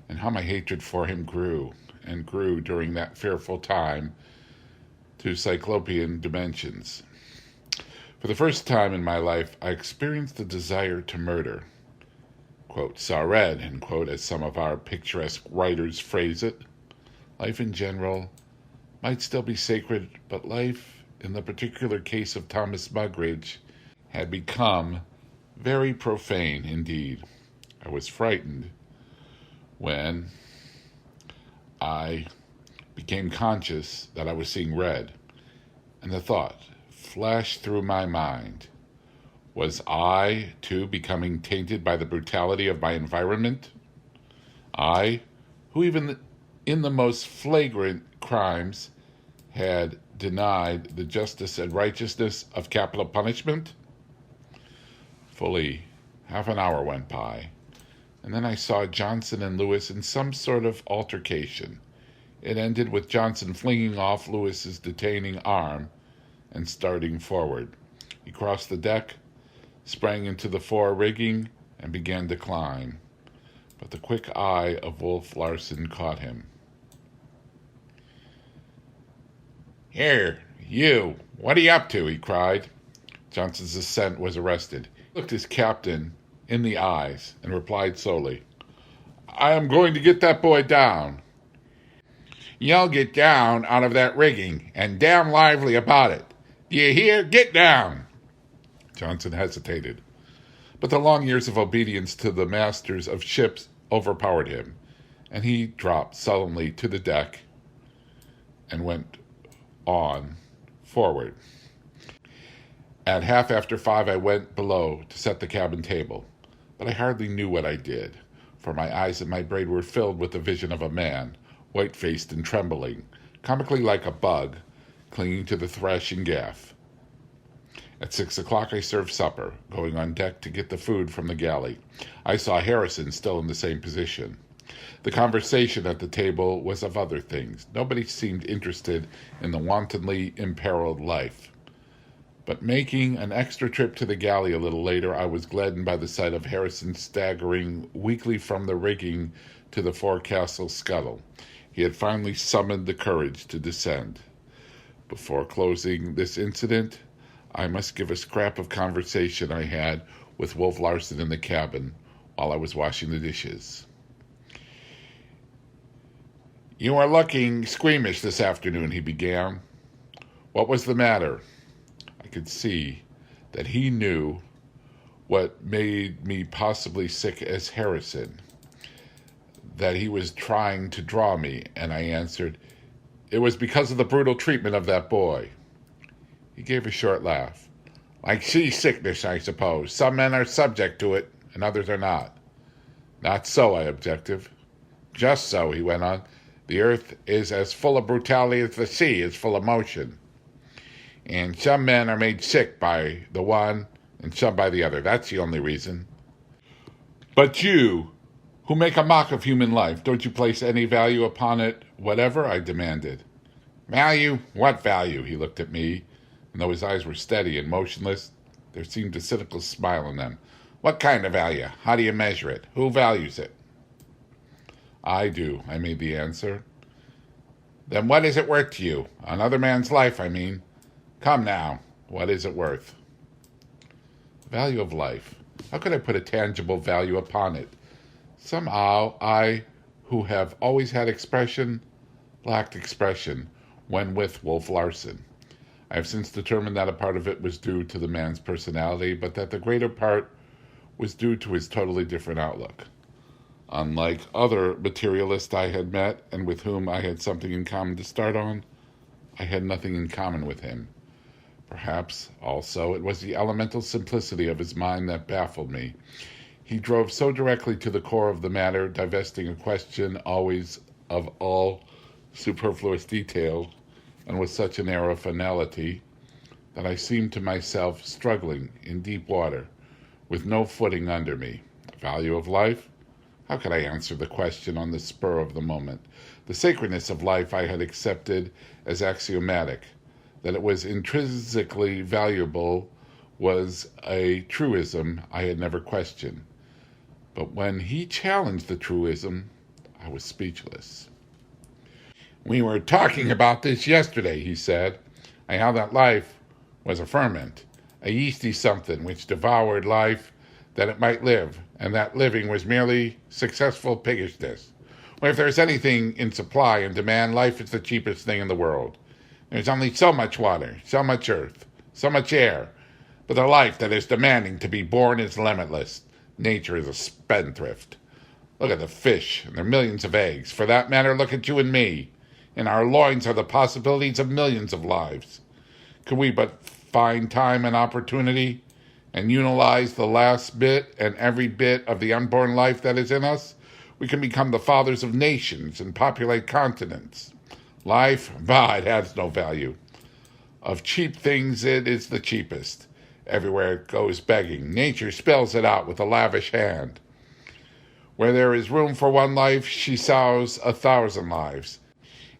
and how my hatred for him grew and grew during that fearful time to cyclopean dimensions. For the first time in my life, I experienced a desire to murder. Quote, "saw red," end quote, as some of our picturesque writers phrase it. Life in general might still be sacred, but life, in the particular case of Thomas Mugridge, had become very profane indeed. I was frightened when I became conscious that I was seeing red, and the thought flashed through my mind. Was I, too, becoming tainted by the brutality of my environment? I, who even in the most flagrant crimes had denied the justice and righteousness of capital punishment? Fully half an hour went by, and then I saw Johnson and Lewis in some sort of altercation. It ended with Johnson flinging off Lewis's detaining arm and starting forward. He crossed the deck, sprang into the fore rigging, and began to climb. But the quick eye of Wolf Larsen caught him. "Here, you, what are you up to?" he cried. Johnson's ascent was arrested. He looked his captain in the eyes and replied slowly, "I am going to get that boy down." "You'll get down out of that rigging, and damn lively about it. Do you hear? Get down." Johnson hesitated, but the long years of obedience to the masters of ships overpowered him, and he dropped sullenly to the deck and went on forward. At 5:30, I went below to set the cabin table, but I hardly knew what I did, for my eyes and my brain were filled with the vision of a man, white-faced and trembling, comically like a bug, clinging to the thrashing gaff. At 6:00, I served supper, going on deck to get the food from the galley. I saw Harrison still in the same position. The conversation at the table was of other things. Nobody seemed interested in the wantonly imperiled life. But making an extra trip to the galley a little later, I was gladdened by the sight of Harrison staggering weakly from the rigging to the forecastle scuttle. He had finally summoned the courage to descend. Before closing this incident, I must give a scrap of conversation I had with Wolf Larsen in the cabin while I was washing the dishes. "You are looking squeamish this afternoon," he began. "What was the matter?" I could see that he knew what made me possibly sick as Harrison, that he was trying to draw me, and I answered, "It was because of the brutal treatment of that boy." He gave a short laugh. "Like seasickness, I suppose. Some men are subject to it, and others are not." "Not so," I objected. "Just so," he went on. "The earth is as full of brutality as the sea is full of motion. And some men are made sick by the one and some by the other. That's the only reason." "But you, who make a mock of human life, don't you place any value upon it whatever?" I demanded. "Value? What value?" He looked at me, and though his eyes were steady and motionless, there seemed a cynical smile in them. "What kind of value? How do you measure it? Who values it?" "I do," I made the answer. "Then what is it worth to you? Another man's life, I mean. Come now, what is it worth?" The value of life. How could I put a tangible value upon it? Somehow I, who have always had expression, lacked expression when with Wolf Larsen. I have since determined that a part of it was due to the man's personality, but that the greater part was due to his totally different outlook. Unlike other materialists I had met and with whom I had something in common to start on, I had nothing in common with him. Perhaps, also, it was the elemental simplicity of his mind that baffled me. He drove so directly to the core of the matter, divesting a question always of all superfluous detail, and with such an air of finality, that I seemed to myself struggling in deep water, with no footing under me. Value of life? How could I answer the question on the spur of the moment? The sacredness of life I had accepted as axiomatic. That it was intrinsically valuable was a truism I had never questioned. But when he challenged the truism, I was speechless. "We were talking about this yesterday," he said, "and how that life was a ferment, a yeasty something which devoured life that it might live, and that living was merely successful piggishness. Well, if there's anything in supply and demand, life is the cheapest thing in the world. There's only so much water, so much earth, so much air, but the life that is demanding to be born is limitless. Nature is a spendthrift. Look at the fish and their millions of eggs. For that matter, look at you and me. In our loins are the possibilities of millions of lives. Could we but find time and opportunity and utilize the last bit and every bit of the unborn life that is in us, we can become the fathers of nations and populate continents. Life, it has no value. Of cheap things, it is the cheapest. Everywhere it goes begging, nature spells it out with a lavish hand. Where there is room for one life, she sows 1,000 lives.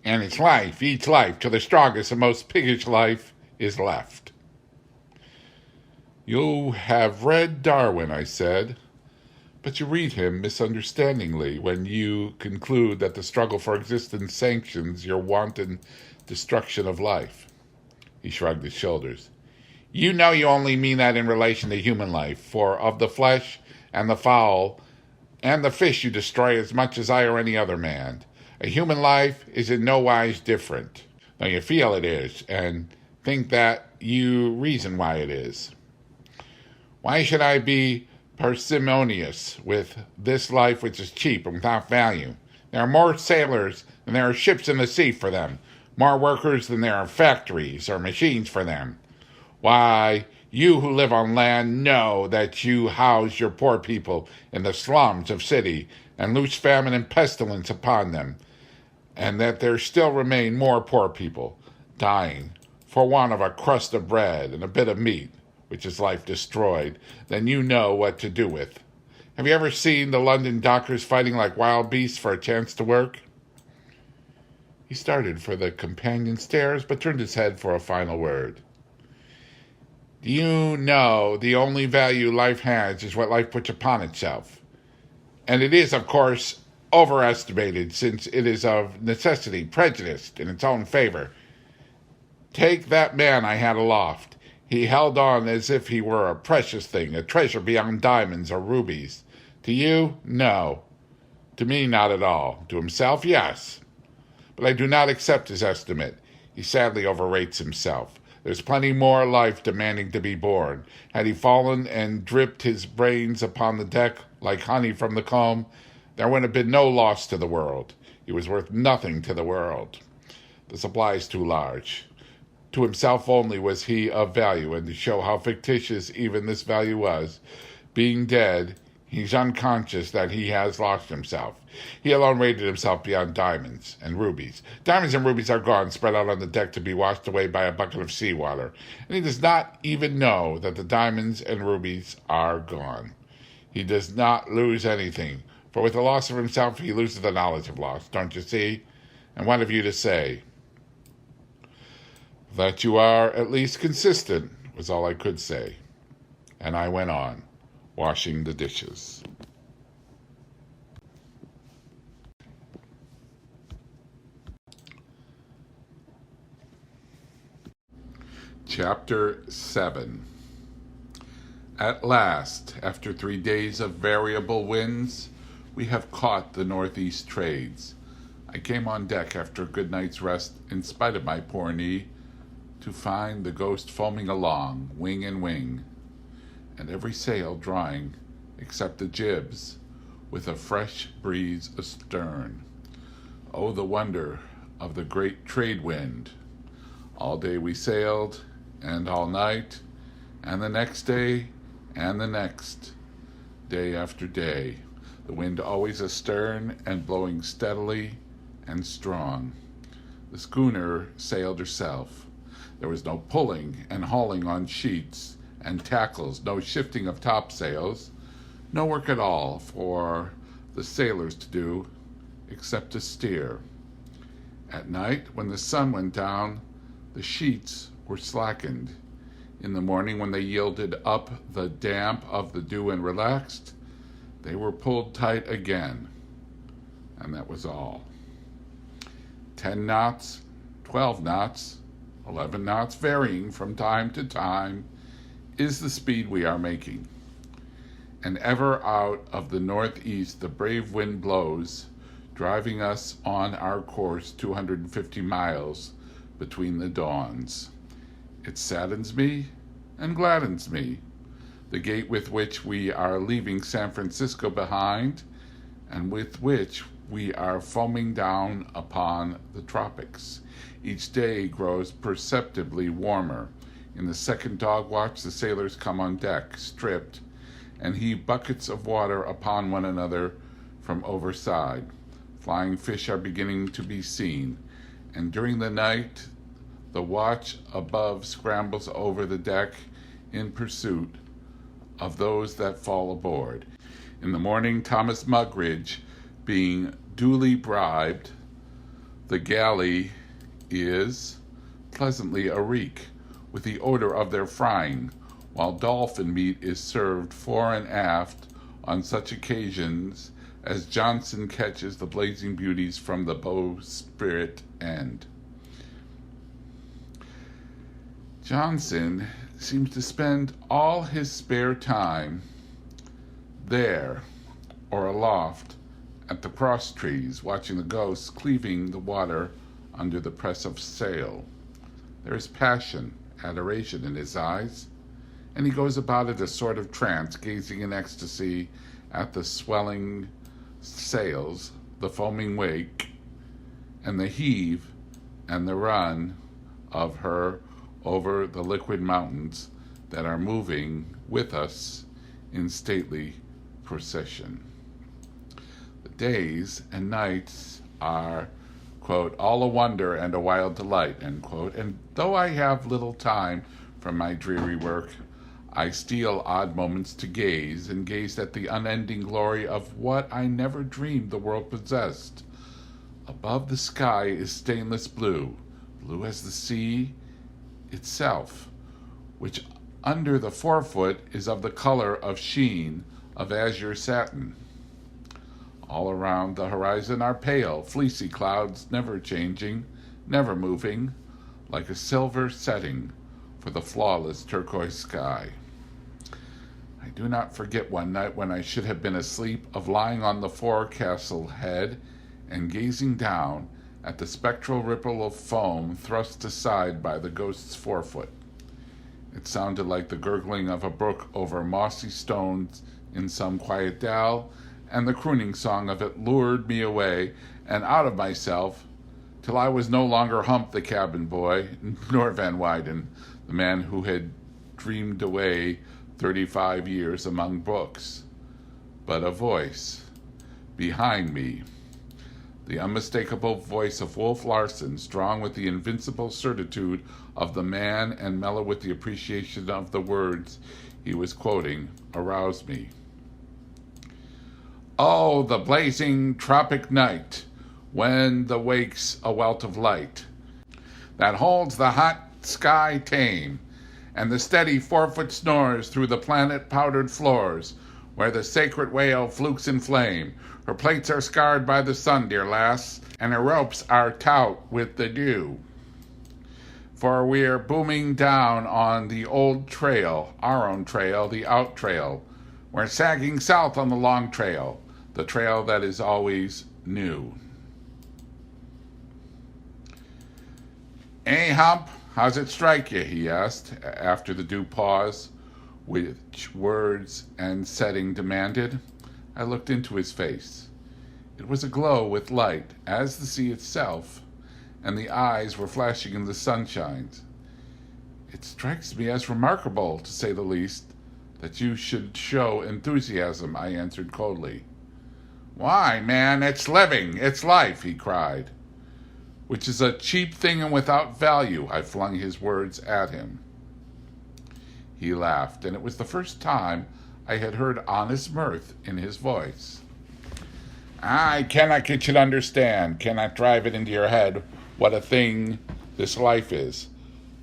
And it's life, each life, till the strongest and most piggish life is left. You have read Darwin, I said, but you read him misunderstandingly when you conclude that the struggle for existence sanctions your wanton destruction of life. He shrugged his shoulders. You know you only mean that in relation to human life, for of the flesh and the fowl and the fish you destroy as much as I or any other man. A human life is in no wise different, though you feel it is, and think that you reason why it is. Why should I be parsimonious with this life which is cheap and without value? There are more sailors than there are ships in the sea for them, more workers than there are factories or machines for them. Why, you who live on land know that you house your poor people in the slums of city and loose famine and pestilence upon them, and that there still remain more poor people dying for want of a crust of bread and a bit of meat, which is life destroyed, than you know what to do with. Have you ever seen the London dockers fighting like wild beasts for a chance to work? He started for the companion stairs, but turned his head for a final word. Do you know the only value life has is what life puts upon itself? And it is, of course, overestimated, since it is of necessity prejudiced in its own favor. Take that man I had aloft. He held on as if he were a precious thing, a treasure beyond diamonds or rubies. To you, no. To me, not at all. To himself, yes. But I do not accept his estimate. He sadly overrates himself. There's plenty more life demanding to be born. Had he fallen and dripped his brains upon the deck like honey from the comb, there would have been no loss to the world. He was worth nothing to the world. The supply is too large. To himself only was he of value, and to show how fictitious even this value was, being dead, he's unconscious that he has lost himself. He alone rated himself beyond diamonds and rubies. Diamonds and rubies are gone, spread out on the deck to be washed away by a bucket of seawater, and he does not even know that the diamonds and rubies are gone. He does not lose anything, for with the loss of himself he loses the knowledge of loss, don't you see? And what have you to say? That you are at least consistent was all I could say, and I went on, washing the dishes. Chapter 7. At last, after 3 days of variable winds, we have caught the northeast trades. I came on deck after a good night's rest, in spite of my poor knee, to find the Ghost foaming along, wing and wing, and every sail drawing except the jibs, with a fresh breeze astern. Oh, the wonder of the great trade wind! All day we sailed, and all night, and the next day, and the next, day after day, the wind always astern and blowing steadily and strong. The schooner sailed herself. There was no pulling and hauling on sheets and tackles, no shifting of topsails, no work at all for the sailors to do except to steer. At night, when the sun went down, the sheets were slackened. In the morning, when they yielded up the damp of the dew and relaxed, they were pulled tight again. And that was all. 10 knots, 12 knots, 11 knots, varying from time to time, is the speed we are making. And ever out of the northeast the brave wind blows, driving us on our course 250 miles between the dawns. It saddens me and gladdens me, the gait with which we are leaving San Francisco behind, and with which we are foaming down upon the tropics. Each day grows perceptibly warmer. In the second dog watch, the sailors come on deck, stripped, and heave buckets of water upon one another from overside. Flying fish are beginning to be seen, and during the night, the watch above scrambles over the deck in pursuit of those that fall aboard. In the morning, Thomas Mugridge, being duly bribed, the galley is pleasantly areek with the odor of their frying, while dolphin meat is served fore and aft on such occasions as Johnson catches the blazing beauties from the bowsprit end. Johnson seems to spend all his spare time there or aloft at the cross trees, watching the ghosts cleaving the water under the press of sail. There is passion, adoration in his eyes, and he goes about it a sort of trance, gazing in ecstasy at the swelling sails, the foaming wake, and the heave and the run of her over the liquid mountains that are moving with us in stately procession. The days and nights are, quote, all a wonder and a wild delight, end quote, and though I have little time from my dreary work, I steal odd moments to gaze at the unending glory of what I never dreamed the world possessed. Above the sky is stainless blue, blue as the sea itself, which under the forefoot is of the color of sheen of azure satin. All around the horizon are pale, fleecy clouds, never changing, never moving, like a silver setting for the flawless turquoise sky. I do not forget one night when I should have been asleep of lying on the forecastle head and gazing down at the spectral ripple of foam thrust aside by the ghost's forefoot. It sounded like the gurgling of a brook over mossy stones in some quiet dell, and the crooning song of it lured me away and out of myself till I was no longer Hump the cabin boy, nor Van Wyden, the man who had dreamed away 35 years among books, but a voice behind me, the unmistakable voice of Wolf Larsen, strong with the invincible certitude of the man and mellow with the appreciation of the words he was quoting, aroused me. Oh, the blazing tropic night, when the wakes a welt of light, that holds the hot sky tame, and the steady 4-foot snores through the planet-powdered floors, where the sacred whale flukes in flame. Her plates are scarred by the sun, dear lass, and her ropes are taut with the dew. For we're booming down on the old trail, our own trail, the out trail. We're sagging south on the long trail, the trail that is always new. Hey, Hump, how's it strike you? He asked, after the due pause, which words and setting demanded. I looked into his face. It was aglow with light, as the sea itself, and the eyes were flashing in the sunshine. It strikes me as remarkable, to say the least, that you should show enthusiasm, I answered coldly. Why, man, it's living, it's life, he cried. Which is a cheap thing and without value, I flung his words at him. He laughed, and it was the first time I had heard honest mirth in his voice. I cannot get you to understand, cannot drive it into your head what a thing this life is.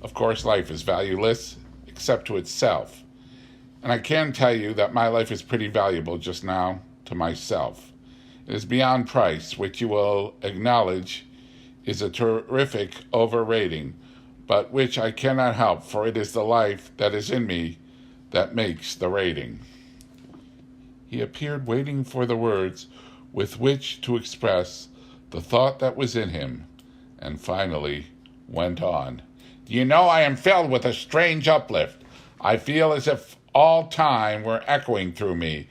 Of course, life is valueless, except to itself. And I can tell you that my life is pretty valuable just now to myself. It is beyond price, which you will acknowledge is a terrific overrating, but which I cannot help, for it is the life that is in me that makes the rating. He appeared waiting for the words with which to express the thought that was in him, and finally went on. You know, I am filled with a strange uplift. I feel as if all time were echoing through me,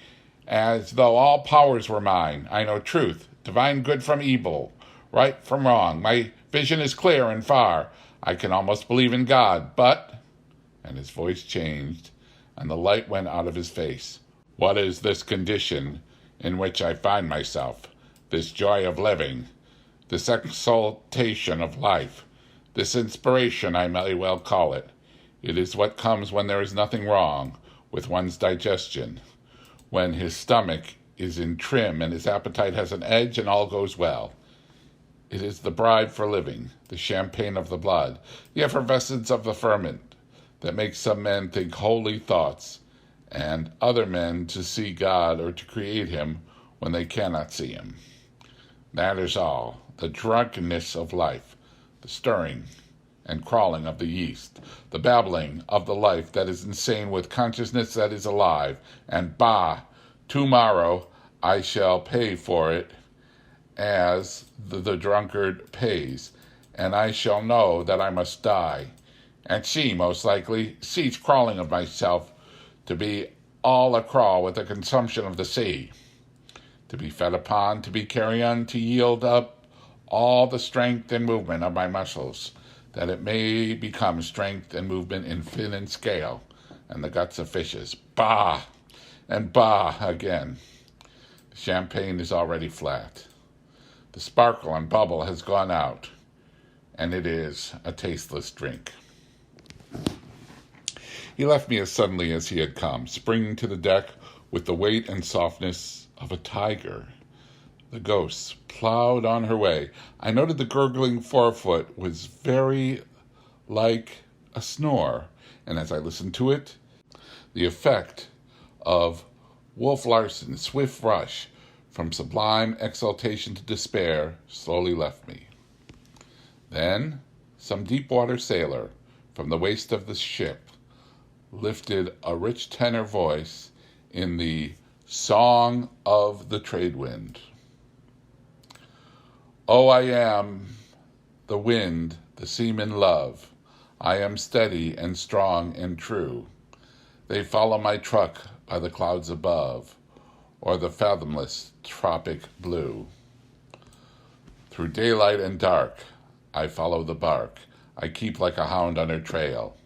as though all powers were mine. I know truth, divine good from evil, right from wrong. My vision is clear and far. I can almost believe in God, but, and his voice changed, and the light went out of his face. What is this condition in which I find myself? This joy of living, this exaltation of life, this inspiration, I may well call it. It is what comes when there is nothing wrong with one's digestion, when his stomach is in trim and his appetite has an edge and all goes well. It is the bribe for living, the champagne of the blood, the effervescence of the ferment that makes some men think holy thoughts and other men to see God or to create him when they cannot see him. That is all, the drunkenness of life, the stirring and crawling of the yeast, the babbling of the life that is insane with consciousness that is alive, and bah, tomorrow I shall pay for it as the drunkard pays, and I shall know that I must die, and she, most likely, cease crawling of myself to be all a-crawl with the consumption of the sea, to be fed upon, to be carrion, to yield up all the strength and movement of my muscles, that it may become strength and movement in fin and scale, and the guts of fishes. Bah! And bah again. The champagne is already flat. The sparkle and bubble has gone out, and it is a tasteless drink. He left me as suddenly as he had come, springing to the deck with the weight and softness of a tiger. The ghost plowed on her way. I noted the gurgling forefoot was very like a snore, and as I listened to it, the effect of Wolf Larson's swift rush from sublime exaltation to despair slowly left me. Then some deep-water sailor from the waist of the ship lifted a rich tenor voice in the Song of the Trade Wind. Oh, I am the wind the seamen love. I am steady and strong and true. They follow my truck by the clouds above, or the fathomless tropic blue. Through daylight and dark, I follow the bark. I keep like a hound on her trail.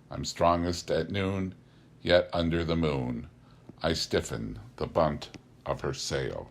I'm strongest at noon, yet under the moon I stiffen the bunt of her sail.